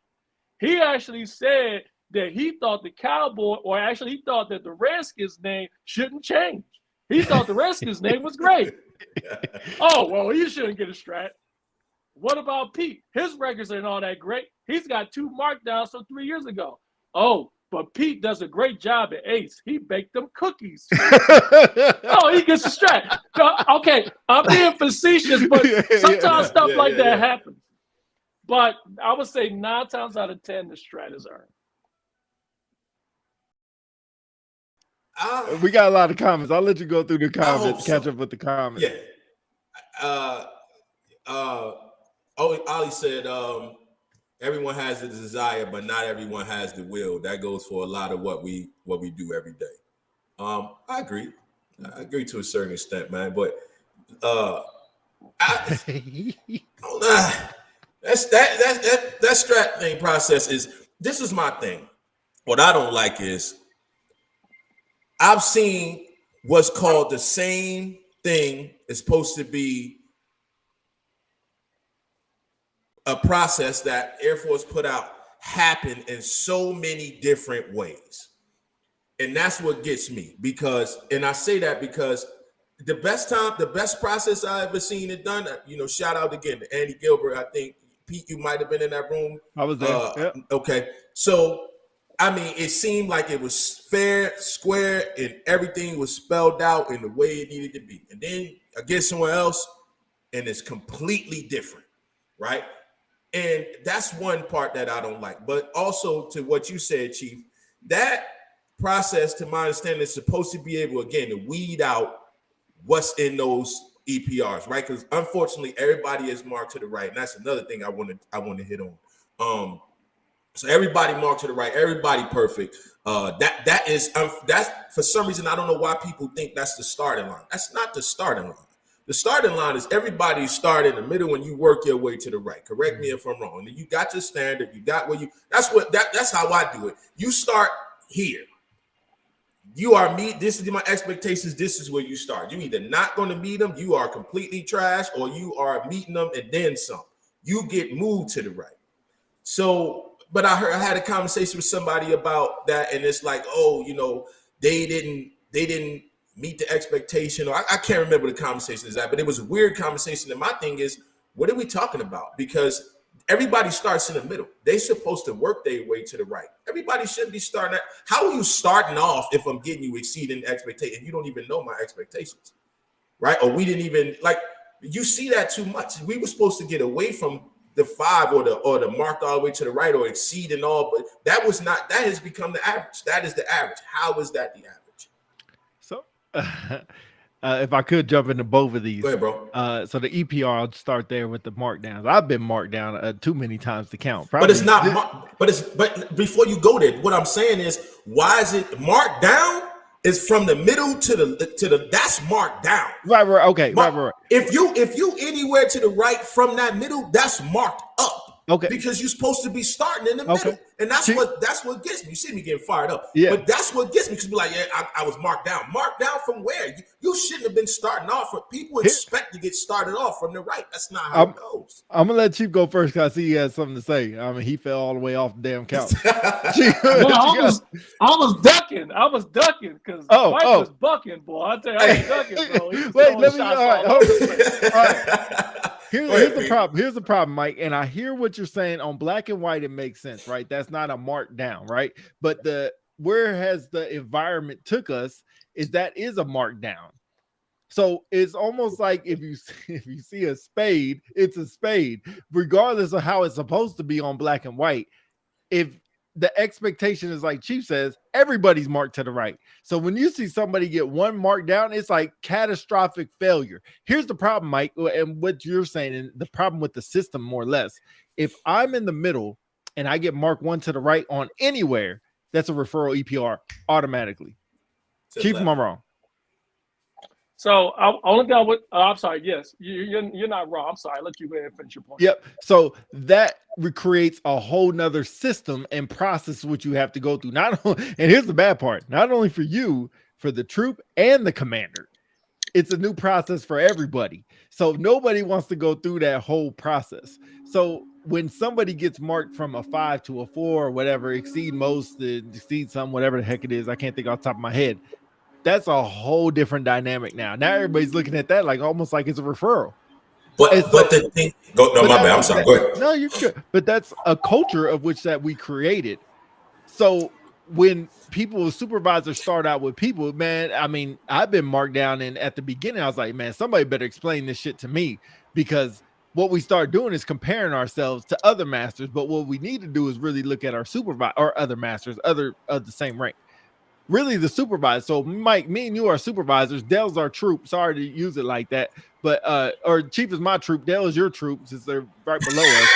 Speaker 4: He actually said that he thought the Cowboy, or actually he thought that the Redskins name shouldn't change. He thought the Redskins name was great. Oh, well, he shouldn't get a strat. What about Pete? His records ain't all that great. He's got 2 markdowns from 3 years ago. Oh, but Pete does a great job at Ace. He baked them cookies. Oh, he gets a strat. Okay, I'm being facetious, but sometimes stuff like that happens. But I would say 9 times out of 10, the strat is earned.
Speaker 1: We got a lot of comments. I'll let you go through the comments, catch up with the comments.
Speaker 2: Yeah. Ollie said, everyone has the desire, but not everyone has the will. That goes for a lot of what we do every day. I agree. I agree to a certain extent, man. But that strat thing process is. This is my thing. What I don't like is I've seen what's called the same thing is supposed to be a process that Air Force put out happen in so many different ways. And that's what gets me and I say that because the best process I ever seen it done, shout out again to Andy Gilbert. I think Pete, you might have been in that room.
Speaker 1: I was there.
Speaker 2: Okay. So I mean, it seemed like it was fair, square, and everything was spelled out in the way it needed to be. And then I get somewhere else, and it's completely different, right? And that's one part that I don't like. But also to what you said, Chief, that process, to my understanding, is supposed to be able, again, to weed out what's in those EPRs, right? Because unfortunately, everybody is marked to the right, and that's another thing I want to hit on. So everybody marked to the right, everybody perfect. That's for some reason I don't know why people think that's the starting line. That's not the starting line. The starting line is everybody start in the middle and you work your way to the right. Correct me if I'm wrong. And you got your standard. You got where you. That's how I do it. You start here. You are me. This is my expectations. This is where you start. You either not going to meet them. You are completely trash, or you are meeting them and then some. You get moved to the right. So, but I had a conversation with somebody about that, and it's like, oh, they didn't meet the expectation, or I can't remember the conversation exactly, but it was a weird conversation. And my thing is, what are we talking about? Because everybody starts in the middle. They're supposed to work their way to the right. Everybody shouldn't be starting at. How are you starting off if I'm getting you exceeding expectations? You don't even know my expectations, right? Or we didn't even you see that too much. We were supposed to get away from the 5 or the marked all the way to the right or exceeding all, but that has become the average. That is the average. How is that the average?
Speaker 1: So if I could jump into both of these.
Speaker 2: Go ahead, bro.
Speaker 1: So the EPR, I'll start there with the markdowns. I've been marked down too many times to count.
Speaker 2: But it's not. But before you go there, what I'm saying is, why is it marked down? Is from the middle to the that's marked down.
Speaker 1: Right. Okay. Right.
Speaker 2: If you anywhere to the right from that middle, that's marked up.
Speaker 1: Okay.
Speaker 2: Because you're supposed to be starting in the middle. And that's what gets me. You see me getting fired up.
Speaker 1: Yeah.
Speaker 2: But that's what gets me, because be like, yeah, I was marked down. Marked down from where? You shouldn't have been starting off. People expect to get started off from the right. That's not how it goes.
Speaker 1: I'm gonna let Chief go first because I see he has something to say. I mean, he fell all the way off the damn couch.
Speaker 4: I was ducking because Mike was bucking, boy. I tell you, I was ducking, bro.
Speaker 1: Wait, let me. All right. Here's the problem. Here's the problem, Mike. And I hear what you're saying on black and white. It makes sense, right? That's not a mark down, right? But where has the environment took us is a mark down. So it's almost like if you see a spade, it's a spade, regardless of how it's supposed to be on black and white. If the expectation is like Chief says, everybody's marked to the right. So when you see somebody get one mark down, it's like catastrophic failure. Here's the problem, Mike, and what you're saying, and the problem with the system, more or less. If I'm in the middle and I get marked 1 to the right on anywhere, that's a referral EPR automatically. Chief, am I wrong?
Speaker 4: So only thing I would. I'm sorry. Yes, you're not wrong. I'm sorry. I'll let you go ahead and finish your point.
Speaker 1: Yep. So that creates a whole nother system and process which you have to go through. And here's the bad part: not only for you, for the troop and the commander, it's a new process for everybody. So nobody wants to go through that whole process. So when somebody gets marked from a 5 to a 4 or whatever, exceed most, exceed some, whatever the heck it is, I can't think off the top of my head. That's a whole different dynamic now. Now everybody's looking at that almost like it's a referral.
Speaker 2: But the thing, my bad. I'm sorry. Go ahead.
Speaker 1: No, you're good. But that's a culture of which that we created. So when supervisors start out with people, man, I mean, I've been marked down, and at the beginning, I was like, man, somebody better explain this shit to me, because what we start doing is comparing ourselves to other masters. But what we need to do is really look at our supervisor or other masters, other of the same rank. Really the supervisor. So Mike, me and you are supervisors. Dale's our troop. Sorry to use it like that, but or Chief is my troop. Dale is your troop, since they're right below us.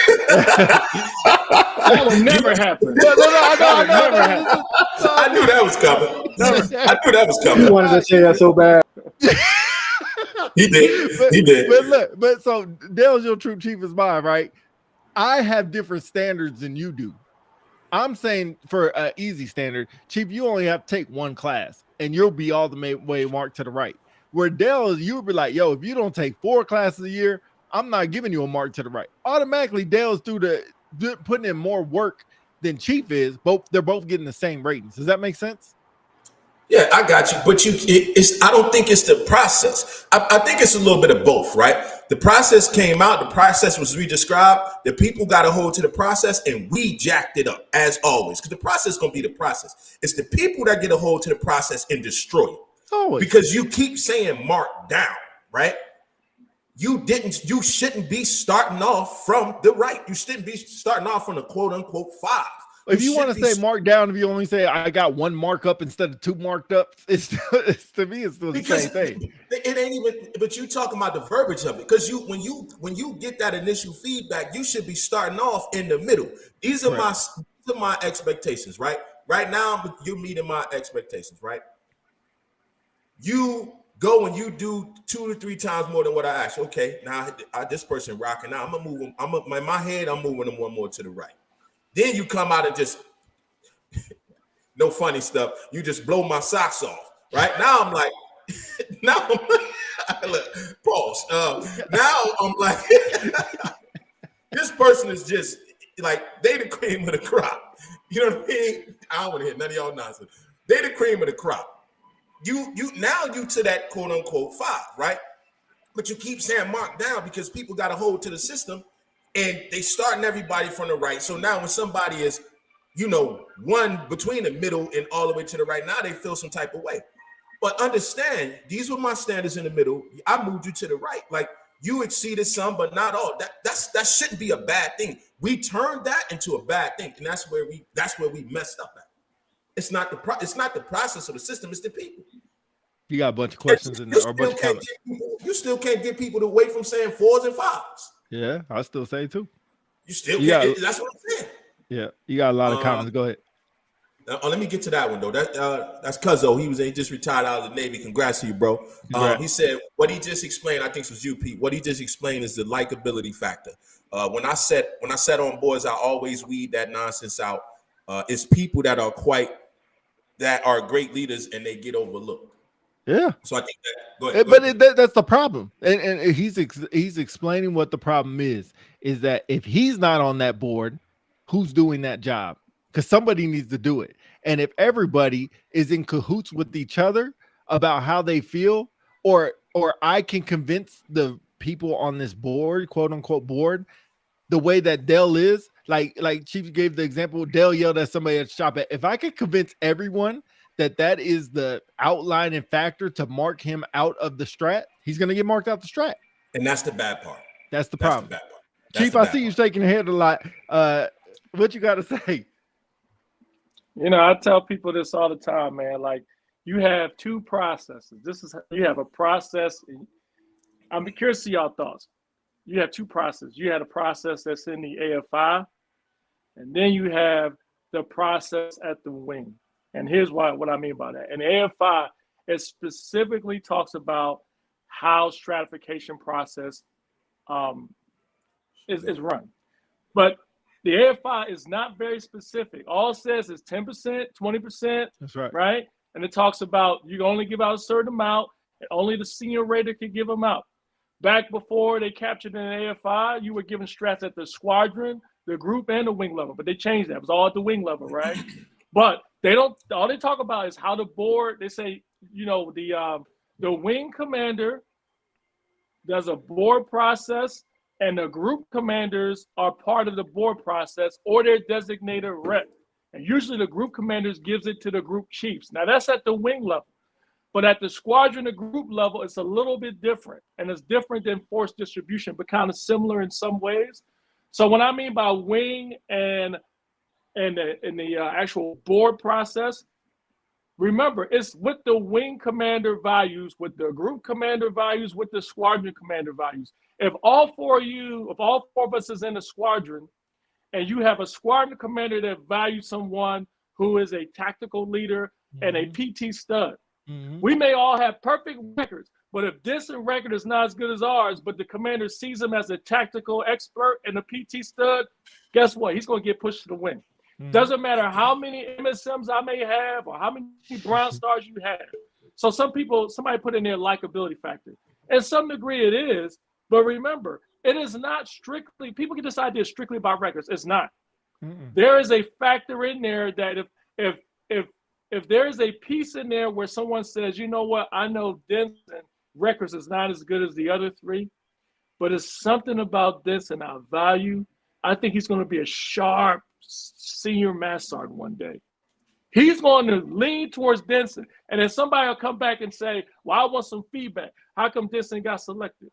Speaker 4: That would never happen.
Speaker 1: No, I know.
Speaker 2: I knew that was coming.
Speaker 3: You wanted to say that so bad.
Speaker 2: He did.
Speaker 1: But so Dale's your troop, Chief is mine, right? I have different standards than you do. I'm saying for an easy standard, Chief, you only have to take one class and you'll be all the way marked to the right. Where Dale is, you'll be like, yo, if you don't take 4 classes a year, I'm not giving you a mark to the right. Automatically, Dale's putting in more work than Chief is. They're both getting the same ratings. Does that make sense?
Speaker 2: Yeah, I got you. But it's. I don't think it's the process. I think it's a little bit of both, right? The process came out. The process was re-described. The people got a hold to the process, and we jacked it up as always. Because the process is gonna be the process. It's the people that get a hold to the process and destroy it.
Speaker 1: Always.
Speaker 2: Because you keep saying mark down, right? You shouldn't be starting off from the right. You shouldn't be starting off from the quote unquote 5.
Speaker 1: If you want to say mark down, if you only say I got 1 mark up instead of 2 marked up, it's to me it's still the same thing.
Speaker 2: It ain't even. But you talking about the verbiage of it, because when you get that initial feedback, you should be starting off in the middle. These are my expectations, right? Right now, you're meeting my expectations, right? You go and you do 2 to 3 times more than what I asked. Okay, now this person rocking. Now I'm gonna move him. In my head, I'm moving them 1 more to the right. Then you come out and just no funny stuff. You just blow my socks off. Right now, I'm like, look, pause. Now I'm like, this person is just like they the cream of the crop. You know what I mean? I don't want to hear none of y'all nonsense. They the cream of the crop. You to that quote unquote 5, right? But you keep saying mark down because people got a hold to the system. And they starting everybody from the right. So now when somebody is, one between the middle and all the way to the right, now they feel some type of way. But understand, these were my standards in the middle. I moved you to the right. Like you exceeded some, but not all. That shouldn't be a bad thing. We turned that into a bad thing, and that's where we messed up at. It's not the process of the system. It's the people.
Speaker 1: You got a bunch of questions in there, or a bunch of comments.
Speaker 2: You still can't get people away from saying 4s and 5s.
Speaker 1: Yeah, I still say 2.
Speaker 2: You still can't. That's what I'm saying.
Speaker 1: Yeah, you got a lot of comments. Go ahead.
Speaker 2: Let me get to that one though. That's Cuzzo. He just retired out of the Navy. Congrats to you, bro. He said what he just explained. I think this was you, Pete. What he just explained is the likability factor. When I set on boards, I always weed that nonsense out. It's people that are great leaders and they get overlooked.
Speaker 1: Yeah.
Speaker 2: So I think that. Go ahead.
Speaker 1: That's the problem, and he's explaining what the problem is that if he's not on that board, who's doing that job? Because somebody needs to do it. And if everybody is in cahoots with each other about how they feel, or I can convince the people on this board, quote unquote board, the way that Dell is, like Chief gave the example, Dell yelled at somebody at the shop. If I could convince everyone that is the outlining factor to mark him out of the strat, he's going to get marked out the strat.
Speaker 2: And that's the bad part.
Speaker 1: That's the problem. The bad part. Chief, I see you shaking your head a lot. What you got to say?
Speaker 4: I tell people this all the time, man. Like, you have 2 processes. You have a process. I'm curious to see y'all thoughts. You have 2 processes. You had a process that's in the AFI, and then you have the process at the wing. And here's what I mean by that. And AFI, it specifically talks about how stratification process is run. But the AFI is not very specific. All it says is 10%, 20%.
Speaker 1: That's right.
Speaker 4: Right? And it talks about you can only give out a certain amount, and only the senior rater can give them out. Back before they captured an AFI, you were given strats at the squadron, the group, and the wing level. But they changed that. It was all at the wing level, right? But all they talk about is how the board, they say, the wing commander does a board process, and the group commanders are part of the board process or their designated rep. And usually the group commanders gives it to the group chiefs. Now that's at the wing level. But at the squadron or group level, it's a little bit different. And it's different than force distribution, but kind of similar in some ways. So what I mean by wing and the actual board process, remember, it's with the wing commander values, with the group commander values, with the squadron commander values. If all 4 of us is in a squadron, and you have a squadron commander that values someone who is a tactical leader and a PT stud, we may all have perfect records, but if this record is not as good as ours, but the commander sees him as a tactical expert and a PT stud, guess what? He's going to get pushed to the wing. Doesn't matter how many MSMs I may have or how many Brown Stars you have. So somebody put in their likability factor. In some degree it is, but remember, it is not strictly, people get this idea strictly about records. It's not. There is a factor in there that if if there is a piece in there where someone says, you know what, I know Denson records is not as good as the other three, but it's something about this and our value. I think he's going to be a sharp senior mass sergeant one day. He's going to lean towards Denson. And then somebody will come back and say, well, I want some feedback. How come Denson got selected?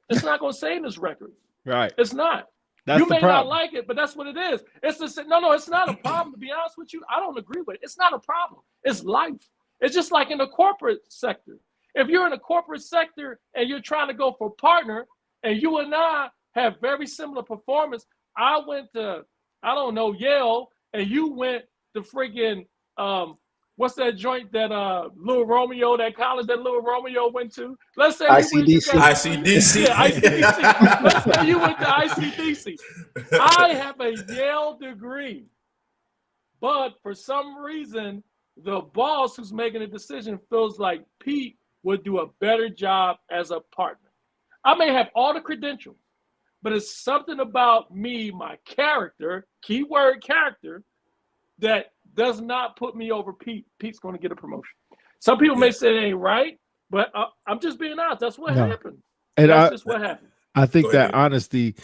Speaker 4: It's not going to say in this record.
Speaker 1: Right.
Speaker 4: It's not.
Speaker 1: That's
Speaker 4: you
Speaker 1: the
Speaker 4: may
Speaker 1: problem.
Speaker 4: not like it, but that's what it is. It's no, it's not a problem, to be honest with you. I don't agree with it. It's not a problem. It's life. It's just like in the corporate sector. If you're in a corporate sector and you're trying to go for partner, and you and I have very similar performance, I went to, I don't know, Yale, and you went to friggin' what's that joint that Little Romeo, that college that Little Romeo went to? Let's say
Speaker 3: ICDC.
Speaker 2: ICDC.
Speaker 4: Yeah, ICDC. Let's say you went to ICDC. I have a Yale degree, but for some reason, the boss who's making the decision feels like Pete would do a better job as a partner. I may have all the credentials, but it's something about me, my character, keyword character, that does not put me over Pete. Pete's going to get a promotion. Some people may say it ain't right, but I'm just being honest. That's what happened.
Speaker 1: And
Speaker 4: that's just what happened.
Speaker 1: I think that honesty.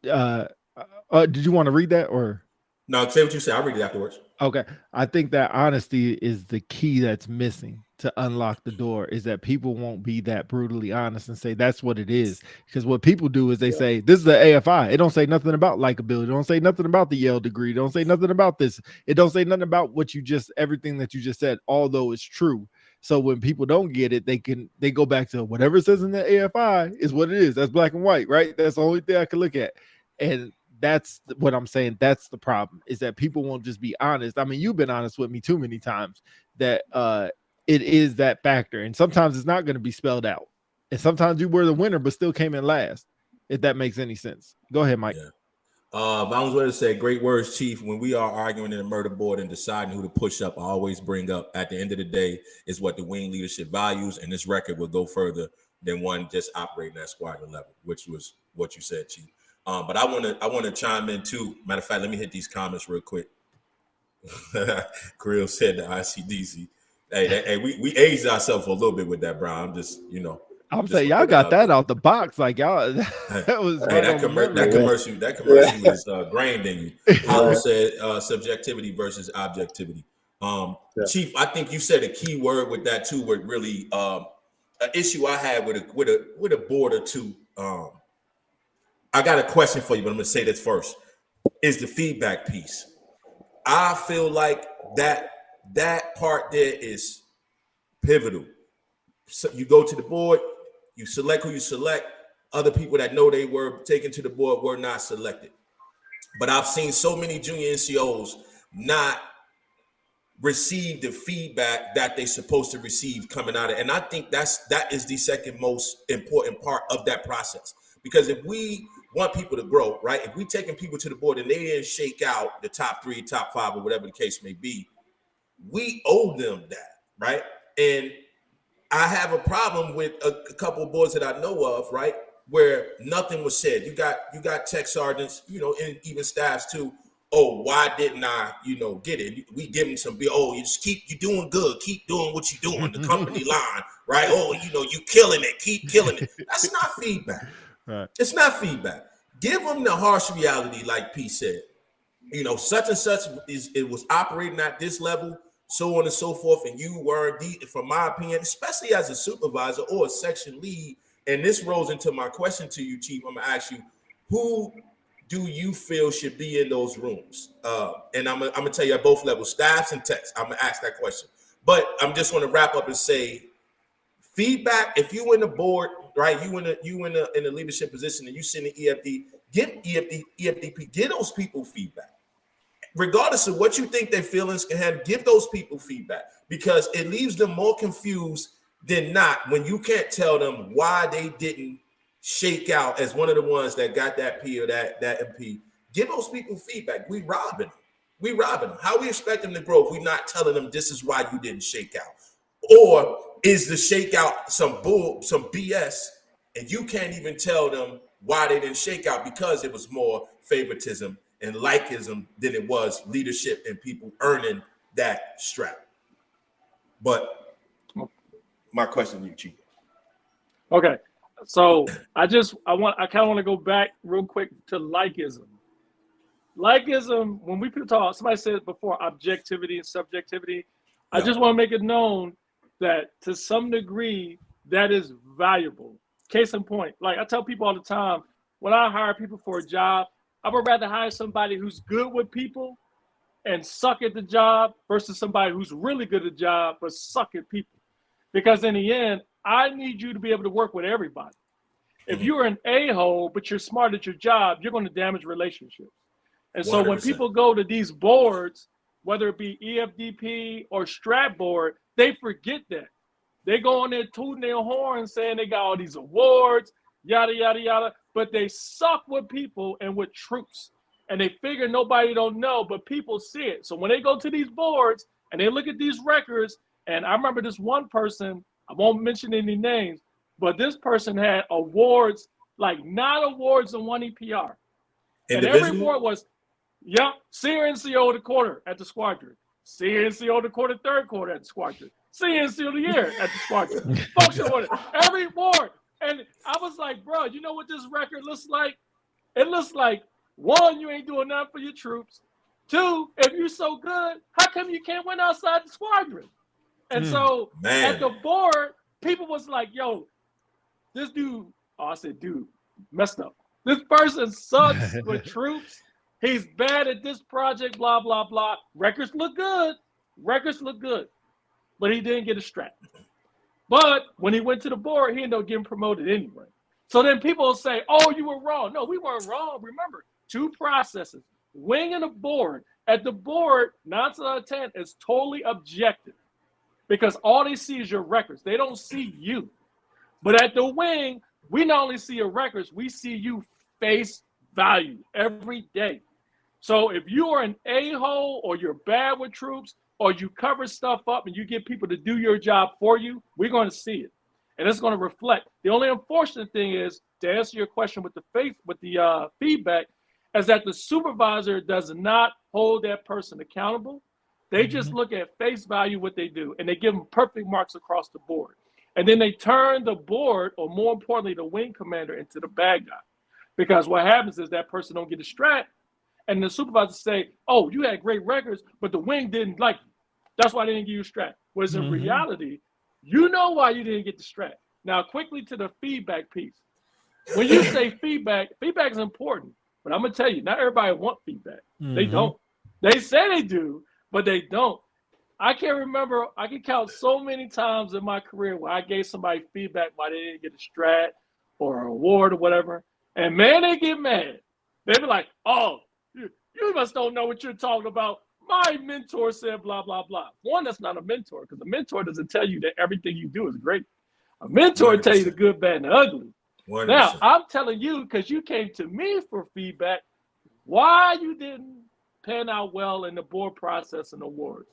Speaker 1: Did you want to read that or?
Speaker 2: No, say what you say. I'll read it afterwards.
Speaker 1: Okay. I think that honesty is the key that's missing to unlock the door, is that people won't be that brutally honest and say that's what it is. Because what people do is they say, this is the AFI. It don't say nothing about likability. It don't say nothing about the Yale degree. It don't say nothing about this. It don't say nothing about what you just, everything that you just said, although it's true. So when people don't get it, they go back to whatever it says in the AFI is what it is. That's black and white, right? That's the only thing I can look at. And that's what I'm saying. That's the problem, is that people won't just be honest. I mean, you've been honest with me too many times that it is that factor. And sometimes it's not going to be spelled out. And sometimes you were the winner, but still came in last, if that makes any sense. Go ahead, Mike.
Speaker 2: Yeah. Valenzuela said, great words, Chief. When we are arguing in a murder board and deciding who to push up, I always bring up at the end of the day is what the wing leadership values. And this record will go further than one just operating at squadron level, which was what you said, Chief. But I want to chime in too. Matter of fact, let me hit these comments real quick. Krill said the ICDC. Hey, we aged ourselves a little bit with that, Brown. I'm just,
Speaker 1: I'm saying y'all got that out the box, like y'all. That was
Speaker 2: that commercial is grained in you. Howard said subjectivity versus objectivity. Chief, I think you said a key word with that too. Where really an issue I had with a board or two. I got a question for you, but I'm going to say this first. Is the feedback piece. I feel like that part there is pivotal. So you go to the board, you select who you select. Other people that know they were taken to the board were not selected. But I've seen so many junior NCOs not receive the feedback that they're supposed to receive coming out of it. And I think that is the second most important part of that process. Because if we want people to grow, right? If we taking people to the board and they didn't shake out the top 3, top 5, or whatever the case may be, we owe them that, right? And I have a problem with a couple of boards that I know of, right, where nothing was said. You got tech sergeants, and even staffs too. Oh, why didn't I, get it? We give them some, you doing good. Keep doing what you're doing. The company line, right? Oh, you killing it. Keep killing it. That's not feedback. Right. It's not feedback. Give them the harsh reality, like P said. Such and such it was operating at this level, so on and so forth, and you were, from my opinion, especially as a supervisor or a section lead, and this rolls into my question to you, Chief. I'm gonna ask you, who do you feel should be in those rooms? And I'm gonna tell you at both levels, staffs and techs. I'm gonna ask that question, but I'm just gonna wrap up and say, feedback. If you in the board, right, you in a leadership position, and you sit in EFD, give EFDP, give those people feedback. Regardless of what you think their feelings can have, give those people feedback, because it leaves them more confused than not when you can't tell them why they didn't shake out as one of the ones that got that P or that MP. Give those people feedback. We robbing them. How we expect them to grow if we're not telling them this is why you didn't shake out? Or is the shakeout some BS, and you can't even tell them why they didn't shake out because it was more favoritism and likeism than it was leadership and people earning that strap. But my question to you, Chief.
Speaker 4: Okay. So I kind of want to go back real quick to Likism. Likism, when we talk, somebody said before, objectivity and subjectivity. I just want to make it known that to some degree that is valuable. Case in point, like I tell people all the time, when I hire people for a job, I would rather hire somebody who's good with people and suck at the job versus somebody who's really good at the job but suck at people. Because in the end, I need you to be able to work with everybody. If you're an a-hole but you're smart at your job, you're going to damage relationships. And so
Speaker 2: 100%.
Speaker 4: when people go to these boards, whether it be EFDP or Strat board, they forget that. They go on there tooting their horn saying they got all these awards, yada, yada, yada, but they suck with people and with troops. And they figure nobody don't know, but people see it. So when they go to these boards and they look at these records, and I remember this one person, I won't mention any names, but this person had awards, like 9 awards and 1 EPR. And every award was, CNCO of the quarter at the squadron, CNCO of the quarter, third quarter at the squadron, CNCO of the year at the squadron, functional order, every award. And I was like, bro, you know what this record looks like? It looks like, 1, you ain't doing nothing for your troops. 2, if you're so good, how come you can't win outside the squadron? And so at the board, people was like, yo, this dude, I said, dude, messed up. This person sucks with troops. He's bad at this project, blah, blah, blah. Records look good. But he didn't get a strap. But when he went to the board, he ended up getting promoted anyway. So then people will say, oh, you were wrong. No, we weren't wrong. Remember, 2 processes, wing and a board. At the board, 9 out of 10 is totally objective because all they see is your records. They don't see you. But at the wing, we not only see your records, we see you face value every day. So if you are an a-hole or you're bad with troops or you cover stuff up and you get people to do your job for you, we're going to see it. And it's going to reflect. The only unfortunate thing is, to answer your question with the feedback, is that the supervisor does not hold that person accountable. They just look at face value what they do, and they give them perfect marks across the board. And then they turn the board, or more importantly, the wing commander, into the bad guy. Because what happens is that person don't get a strat, and the supervisor say, oh, you had great records, but the wing didn't like you. That's why they didn't give you a strat. Whereas in reality, you know why you didn't get the strat. Now, quickly to the feedback piece. When you say feedback is important. But I'm going to tell you, not everybody wants feedback. They don't. They say they do, but they don't. I can't remember. I can count so many times in my career where I gave somebody feedback why they didn't get a strat or an award or whatever. And man, they get mad. They be like, oh, you must don't know what you're talking about. My mentor said blah, blah, blah. One, that's not a mentor, because a mentor doesn't tell you that everything you do is great. A mentor will tell you the good, bad, and the ugly. 100%. Now, I'm telling you, because you came to me for feedback, why you didn't pan out well in the board process and awards.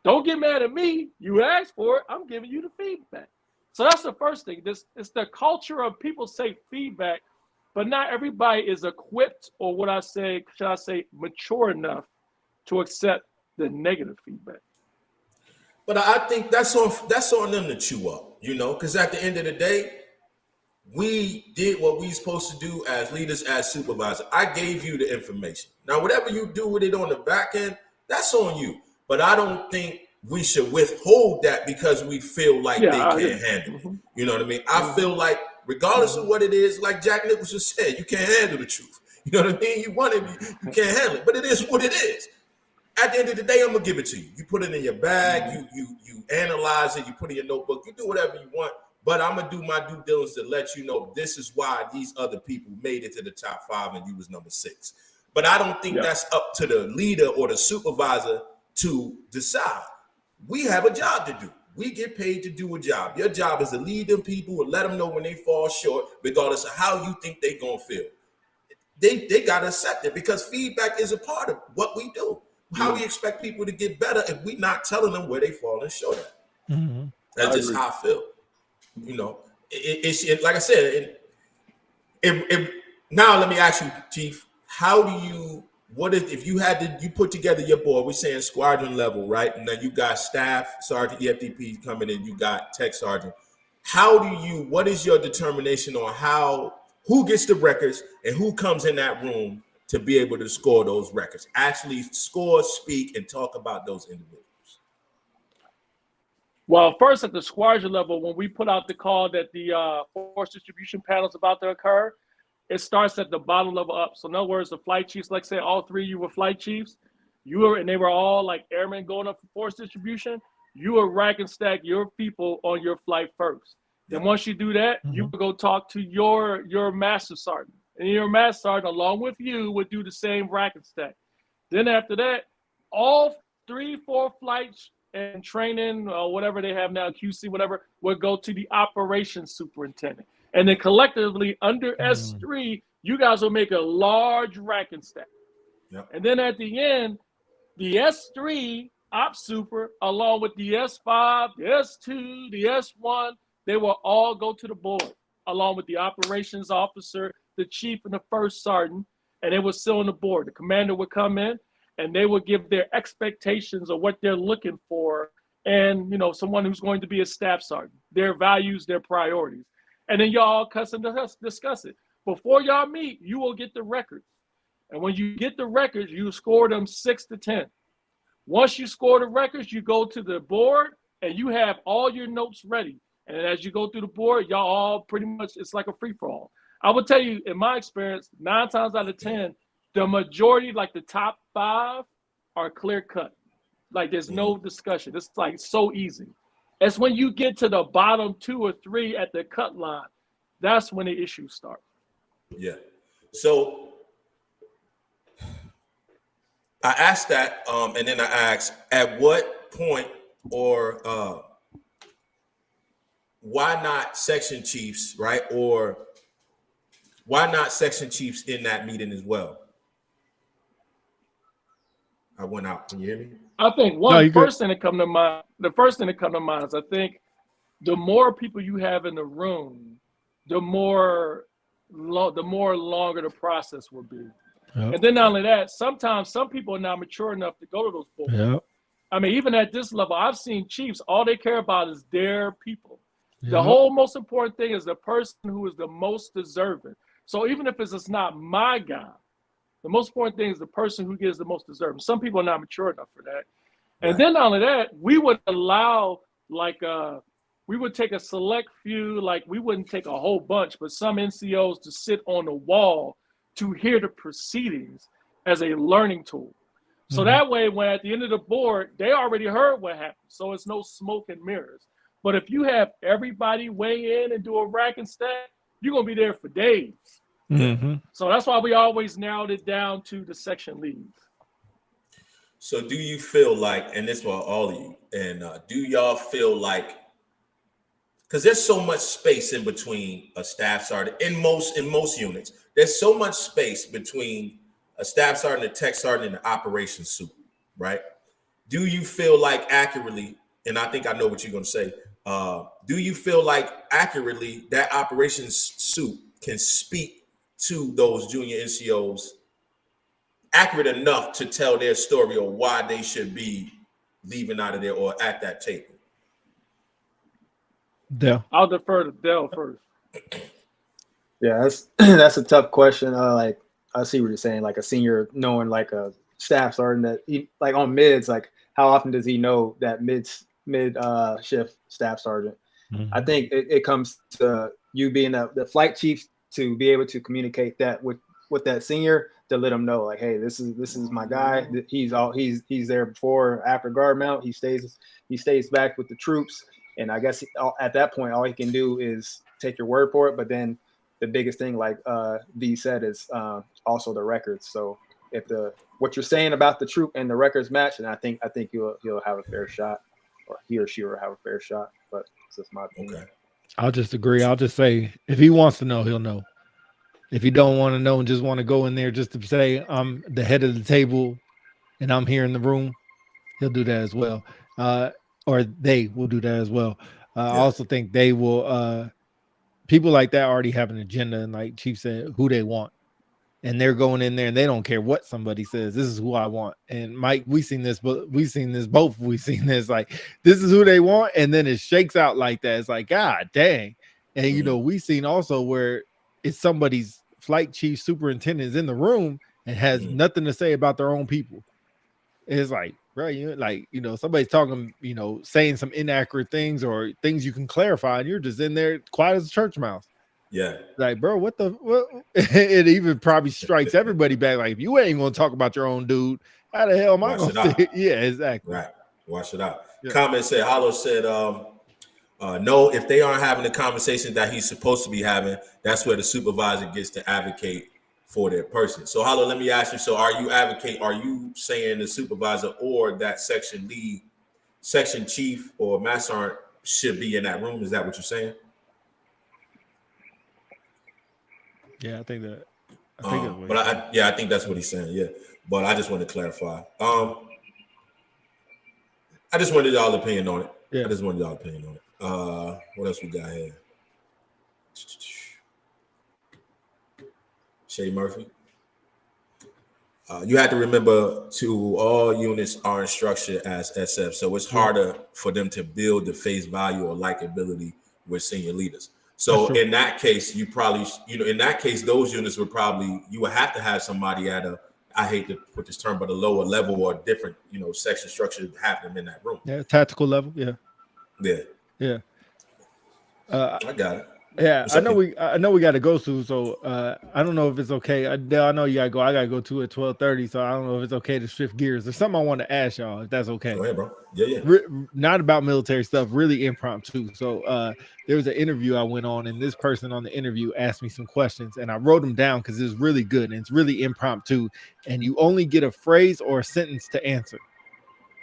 Speaker 4: Don't get mad at me. You asked for it. I'm giving you the feedback. So that's the first thing. It's the culture of people say feedback, but not everybody is equipped, or should I say, mature enough to accept the negative feedback.
Speaker 2: But I think that's on them to chew up, because at the end of the day, we did what we supposed to do as leaders, as supervisors. I gave you the information. Now, whatever you do with it on the back end, that's on you. But I don't think we should withhold that because we feel like they can't handle it. You know what I mean? I feel like regardless of what it is, like Jack Nicholson said, you can't handle the truth. You know what I mean? You want it, you can't handle it. But it is what it is. At the end of the day, I'm gonna give it to you. You put it in your bag, you analyze it, you put it in your notebook, you do whatever you want. But I'm gonna do my due diligence to let you know this is why these other people made it to the top 5 and you was number 6. But I don't think that's up to the leader or the supervisor to decide. We have a job to do. We get paid to do a job. Your job is to lead them people and let them know when they fall short, regardless of how you think they're gonna feel. They gotta accept it because feedback is a part of what we do. How we expect people to get better if we're not telling them where they falling short at. That's just how I feel. It's like I said. Now let me ask you, Chief. How do you what if you had to you put together your board? We're saying squadron level, right? And then you got staff sergeant, EFDP coming in. You got tech sergeant. What is your determination on who gets the records and who comes in that room to be able to score those records? Actually score, speak, and talk about those individuals.
Speaker 4: Well, first at the squadron level, when we put out the call that the force distribution panel is about to occur, it starts at the bottom level up. So in other words, the flight chiefs, like say all three of you were flight chiefs, and they were all like airmen going up for force distribution. You will rack and stack your people on your flight first. Then once you do that, you will go talk to your master sergeant. And your master sergeant, along with you, would do the same rack and stack. Then after that, all 3-4 flights and training or whatever they have now, QC, whatever, would go to the operations superintendent. And then collectively under S3, you guys will make a large rack and stack.
Speaker 2: Yep.
Speaker 4: And then at the end, the S3 op super, along with the S5, the S2, the S1, they will all go to the board, along with the operations officer, the chief, and the first sergeant, and they would sit on the board. The commander would come in, and they would give their expectations of what they're looking for, and someone who's going to be a staff sergeant, their values, their priorities. And then y'all discuss it. Before y'all meet, you will get the records. And when you get the records, you score them 6 to 10. Once you score the records, you go to the board and you have all your notes ready. And as you go through the board, y'all all pretty much, it's like a free-for-all. I will tell you, in my experience, 9 times out of 10, the majority, like the top 5, are clear-cut. Like there's no discussion. It's like so easy. It's when you get to the bottom 2 or 3 at the cut line, that's when the issues start.
Speaker 2: Yeah. So I asked that, and then I asked, at what point or why not section chiefs, right? Or why not section chiefs in that meeting as well? I went out. Can you hear me?
Speaker 4: I think the first thing that come to mind is I think the more people you have in the room, the more longer the process will be. Yep. And then not only that, sometimes some people are not mature enough to go to those boards. Yep. I mean, even at this level, I've seen chiefs, all they care about is their people. Yep. The whole most important thing is the person who is the most deserving. So even if it's just not my guy, the most important thing is the person who gives the most deserving. Some people are not mature enough for that. And then not only that, we would allow we would take a select few, like we wouldn't take a whole bunch, but some NCOs to sit on the wall to hear the proceedings as a learning tool. So that way, when at the end of the board, they already heard what happened. So it's no smoke and mirrors. But if you have everybody weigh in and do a rack and stack, you're going to be there for days. Mm-hmm. So that's why we always narrowed it down to the section leads.
Speaker 2: So do you feel like, and this for all of you, and do y'all feel like, because there's so much space in between a staff sergeant in most units, there's so much space between a staff sergeant, a tech sergeant, and an operations suit, right? Do you feel like accurately, and I think I know what you're going to say, do you feel like accurately that operations suit can speak to those junior NCOs accurate enough to tell their story or why they should be leaving out of there or at that table?
Speaker 1: Dale.
Speaker 4: I'll defer to Dale first.
Speaker 3: Yeah, that's a tough question. Like I see what you're saying, like a senior knowing like a staff sergeant that he, like on mids, like how often does he know that mid shift staff sergeant? Mm-hmm. I think it comes to you being the flight chief to be able to communicate that with that senior to let him know, like, hey, this is my guy. He's there before, after guard mount. He stays back with the troops, and I guess at that point, all he can do is take your word for it. But then the biggest thing, like V said, is also the records. So if what you're saying about the troop and the records match, and I think he'll have a fair shot, or he or she will have a fair shot. But it's just my opinion.
Speaker 2: Okay.
Speaker 1: I'll just agree. I'll just say if he wants to know, he'll know. If he don't want to know and just want to go in there just to say I'm the head of the table and I'm here in the room, he'll do that as well. Or they will do that as well. I also think they will. People like that already have an agenda, and like Chief said, who they want. and they're going in there and they don't care what somebody says. This is who I want. And Mike, we've seen this like this is who they want, and then it shakes out like that. It's like, God dang. And you know, we've seen also where it's somebody's flight chief superintendent is in the room and has nothing to say about their own people. It's like, bro, somebody's talking, saying some inaccurate things or things you can clarify, and you're just in there quiet as a church mouse.
Speaker 2: Yeah.
Speaker 1: Like, bro, what? It even probably strikes everybody back. Like, if you ain't gonna talk about your own dude, how the hell am I gonna say it? Yeah, exactly.
Speaker 2: Right. Wash it out. Yeah. Comment said, Hollow said, no, if they aren't having the conversation that he's supposed to be having, that's where the supervisor gets to advocate for their person. So, Hollow, let me ask you, so are you saying the supervisor or that section lead, section chief, or master sergeant should be in that room? Is that what you're saying?
Speaker 1: Yeah, I think that.
Speaker 2: I think that's what he's saying. Yeah, but I just want to clarify. I just wanted y'all opinion on it. Yeah. What else we got here? Shay Murphy. You have to remember, all units aren't structured as SF, so it's harder for them to build the face value or likability with senior leaders. So in that case, you probably, those units would you would have to have somebody at I hate to put this term, but a lower level or different, section structure to have them in that room.
Speaker 1: Yeah, tactical level. Yeah.
Speaker 2: I got it.
Speaker 1: Yeah, I know we got to go soon, so I don't know if it's okay. Dale, I know you gotta go. I gotta go to at 12:30, so I don't know if it's okay to shift gears. There's something I want to ask y'all, if that's okay.
Speaker 2: Go ahead, bro. Yeah.
Speaker 1: Not about military stuff, really impromptu. So there was an interview I went on, and this person on the interview asked me some questions, and I wrote them down because it's really good and it's really impromptu, and you only get a phrase or a sentence to answer.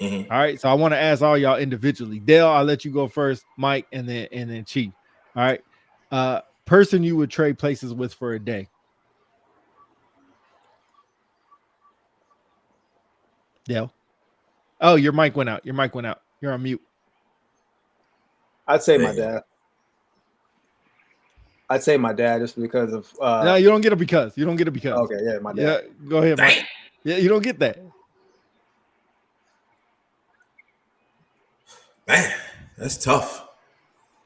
Speaker 1: Mm-hmm. All right, so I want to ask all y'all individually. Dale, I'll let you go first, Mike, and then Chief. All right. Person you would trade places with for a day. Dale. Oh, your mic went out. You're on mute.
Speaker 3: I'd say my dad. Just because of
Speaker 1: no, you don't get a because.
Speaker 3: Okay, yeah, my dad.
Speaker 1: Yeah, go ahead, Mike. Yeah, you don't get that.
Speaker 2: Man, that's tough.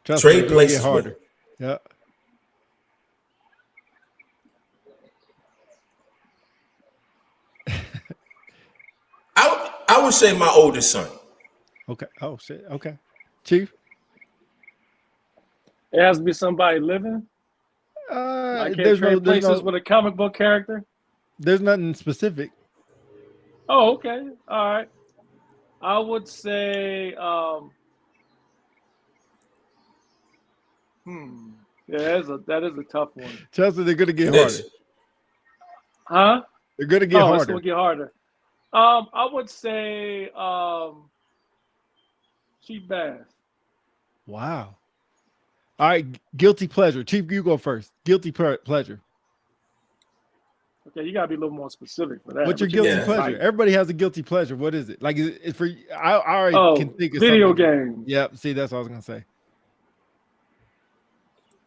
Speaker 1: Trade places harder. Yeah.
Speaker 2: I would say my oldest son.
Speaker 1: Okay. Oh shit. Okay. Chief.
Speaker 4: It has to be somebody living. I can't trade places with a comic book character.
Speaker 1: There's nothing specific.
Speaker 4: Oh, okay. All right. I would say yeah, that is a tough one.
Speaker 1: Chelsea, they're gonna get harder.
Speaker 4: Huh?
Speaker 1: They're gonna get harder.
Speaker 4: It's gonna get harder. I would say Chief Bass.
Speaker 1: Wow. All right, guilty pleasure. Chief, you go first. Guilty pleasure.
Speaker 4: Okay, you gotta be a little more specific for that.
Speaker 1: What's your guilty pleasure? Everybody has a guilty pleasure. What is it? Like, is it for? I already can think of
Speaker 4: video games.
Speaker 1: Yep. See, that's what I was gonna say.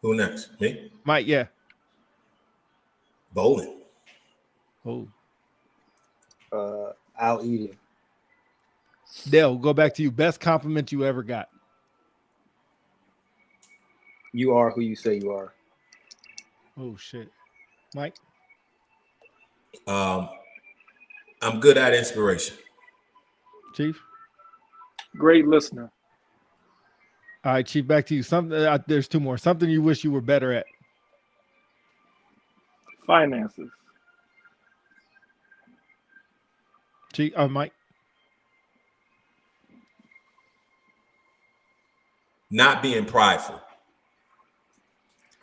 Speaker 2: Who next? Me?
Speaker 1: Mike, yeah.
Speaker 2: Bowling.
Speaker 1: Oh.
Speaker 3: Out eating.
Speaker 1: Dale, go back to you. Best compliment you ever got.
Speaker 3: You are who you say you are.
Speaker 1: Oh shit. Mike?
Speaker 2: I'm good at inspiration.
Speaker 1: Chief?
Speaker 4: Great listener.
Speaker 1: All right, Chief, back to you. There's two more. Something you wish you were better at.
Speaker 4: Finances.
Speaker 1: Chief, Mike.
Speaker 2: Not being prideful.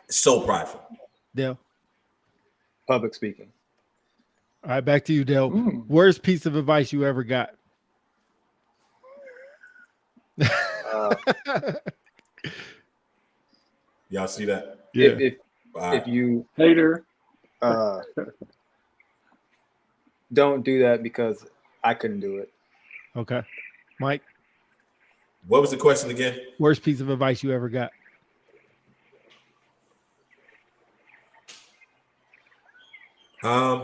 Speaker 2: So prideful.
Speaker 1: Dale.
Speaker 3: Public speaking.
Speaker 1: All right, back to you, Dale. Worst piece of advice you ever got.
Speaker 2: Y'all see that?
Speaker 3: Yeah. If you
Speaker 4: hater,
Speaker 3: don't do that because I couldn't do it.
Speaker 1: Okay, Mike.
Speaker 2: What was the question again?
Speaker 1: Worst piece of advice you ever got.
Speaker 2: Man,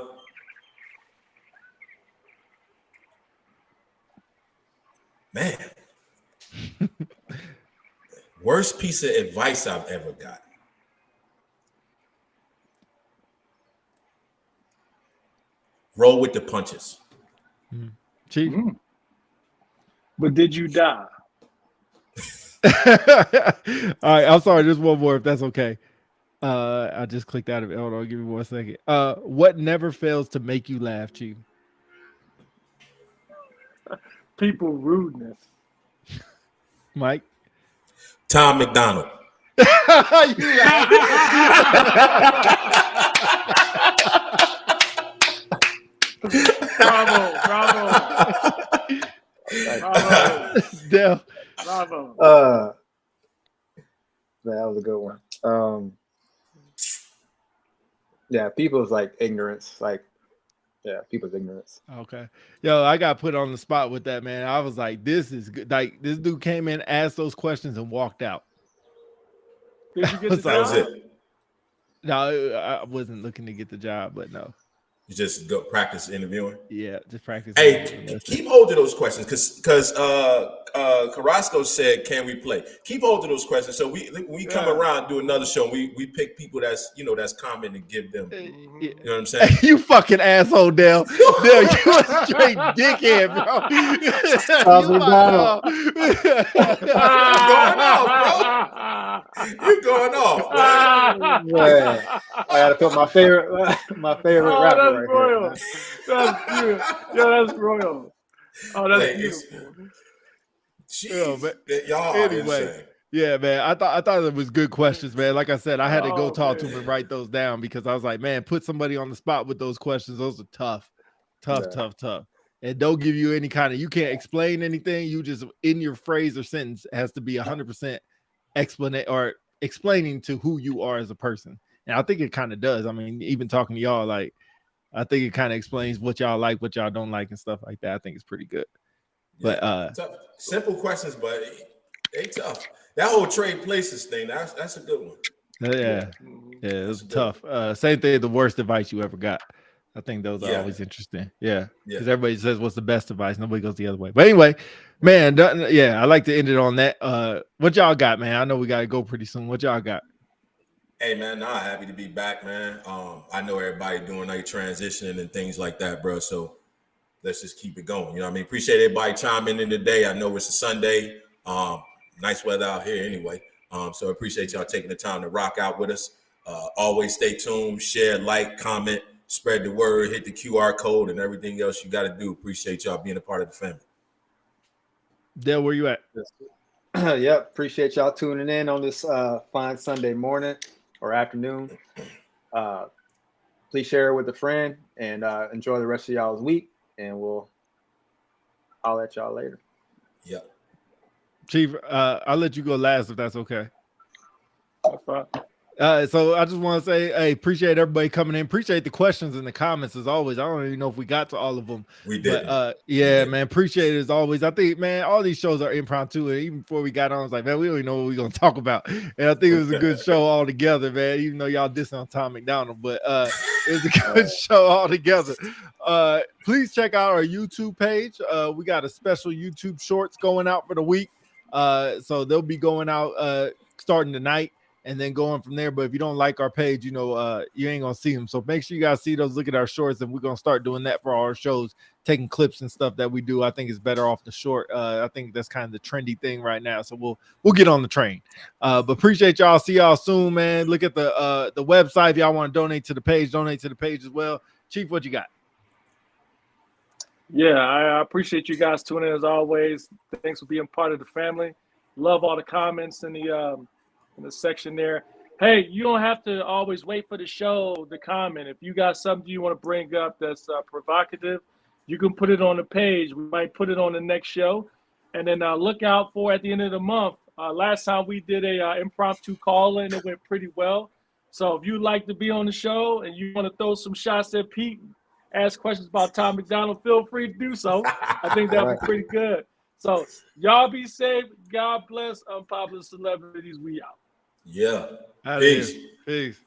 Speaker 2: worst piece of advice I've ever got. Roll with the punches.
Speaker 1: Chief.
Speaker 4: But did you die?
Speaker 1: All right, I'm sorry. Just one more, if that's okay. I just clicked out of it. Hold on, give me 1 second. What never fails to make you laugh, Chief?
Speaker 4: People rudeness.
Speaker 1: Mike.
Speaker 2: Tom McDonald.
Speaker 4: Bravo.
Speaker 1: Dale.
Speaker 3: Man, that was a good one. Yeah, people's like ignorance, people's ignorance.
Speaker 1: Okay. Yo, I got put on the spot with that, man. I was like, this is good. Like, this dude came in, asked those questions, and walked out.
Speaker 4: Did you get the
Speaker 2: That was
Speaker 4: job?
Speaker 2: it.
Speaker 1: No, I wasn't looking to get the job, but no.
Speaker 2: You just go practice interviewing.
Speaker 1: Yeah, just practice.
Speaker 2: Hey, keep hold of those questions because Carrasco said, "Can we play?" Keep hold of those questions. So we come around and do another show. We pick people that's common and give them. You know what I'm saying?
Speaker 1: You fucking asshole, Dale. Dale, you a straight dickhead, bro.
Speaker 2: You're going off, bro.
Speaker 3: I gotta put my favorite rapper right
Speaker 4: royal.
Speaker 3: here.
Speaker 4: That's good. Yeah, that's royal. Oh, that's beautiful.
Speaker 2: Y'all
Speaker 1: anyway.
Speaker 2: insane.
Speaker 1: Yeah, man. I thought it was good questions, man. Like I said, I had to go talk to him and write those down because I was like, man, put somebody on the spot with those questions. Those are tough. And don't give you any kind of, you can't explain anything. You just, in your phrase or sentence, has to be 100% explaining to who you are as a person. And I think it kind of does. I mean, even talking to y'all, like, I think it kind of explains what y'all like, what y'all don't like, and stuff like that. I think it's pretty good. But
Speaker 2: tough. Simple questions, but they tough. That whole trade places thing, that's a good one.
Speaker 1: Yeah, it was tough. Same thing, the worst advice you ever got. I think those are always interesting. Yeah, because everybody says what's the best advice. Nobody goes the other way. But anyway, man, I like to end it on that. What y'all got, man? I know we got to go pretty soon. What y'all got?
Speaker 2: Hey, man, happy to be back, man. I know everybody doing like transitioning and things like that, bro. So let's just keep it going. You know what I mean? Appreciate everybody chiming in today. I know it's a Sunday. Nice weather out here anyway. So I appreciate y'all taking the time to rock out with us. Always stay tuned, share, like, comment, spread the word, hit the QR code and everything else you got to do. Appreciate y'all being a part of the family.
Speaker 1: Dale, where you at?
Speaker 3: Yep. Appreciate y'all tuning in on this fine Sunday morning or afternoon. Please share it with a friend and enjoy the rest of y'all's week. And I'll let y'all later.
Speaker 2: Yeah.
Speaker 1: Chief, I'll let you go last if that's okay.
Speaker 4: That's fine.
Speaker 1: So I just want to say, hey, appreciate everybody coming in. Appreciate the questions and the comments as always. I don't even know if we got to all of them.
Speaker 2: We did.
Speaker 1: But man, appreciate it as always. I think, man, all these shows are impromptu. And even before we got on, I was like, man, we don't even know what we're gonna talk about. And I think it was a good show altogether, man. Even though y'all dissing on Tom McDonald, but it was a good show altogether. Please check out our YouTube page. We got a special YouTube shorts going out for the week. So they'll be going out starting tonight and then going from there. But if you don't like our page, you ain't gonna see them. So make sure you guys see those, look at our shorts, and we're gonna start doing that for all our shows, taking clips and stuff that we do. I think it's better off the short. I think that's kind of the trendy thing right now. So we'll get on the train. But appreciate y'all. See y'all soon, man. Look at the website if y'all want to donate to the page as well. Chief, what you got?
Speaker 4: Yeah, I appreciate you guys tuning in as always. Thanks for being part of the family. Love all the comments in the section there. Hey, you don't have to always wait for the show to comment. If you got something you want to bring up that's provocative, you can put it on the page. We might put it on the next show. And then look out for at the end of the month. Last time we did a impromptu call and it went pretty well. So if you'd like to be on the show and you want to throw some shots at Pete, ask questions about Tom McDonald, feel free to do so. I think that would be pretty good. So y'all be safe. God bless. Unpopular celebrities. We out.
Speaker 2: Yeah.
Speaker 1: Peace.
Speaker 3: Peace.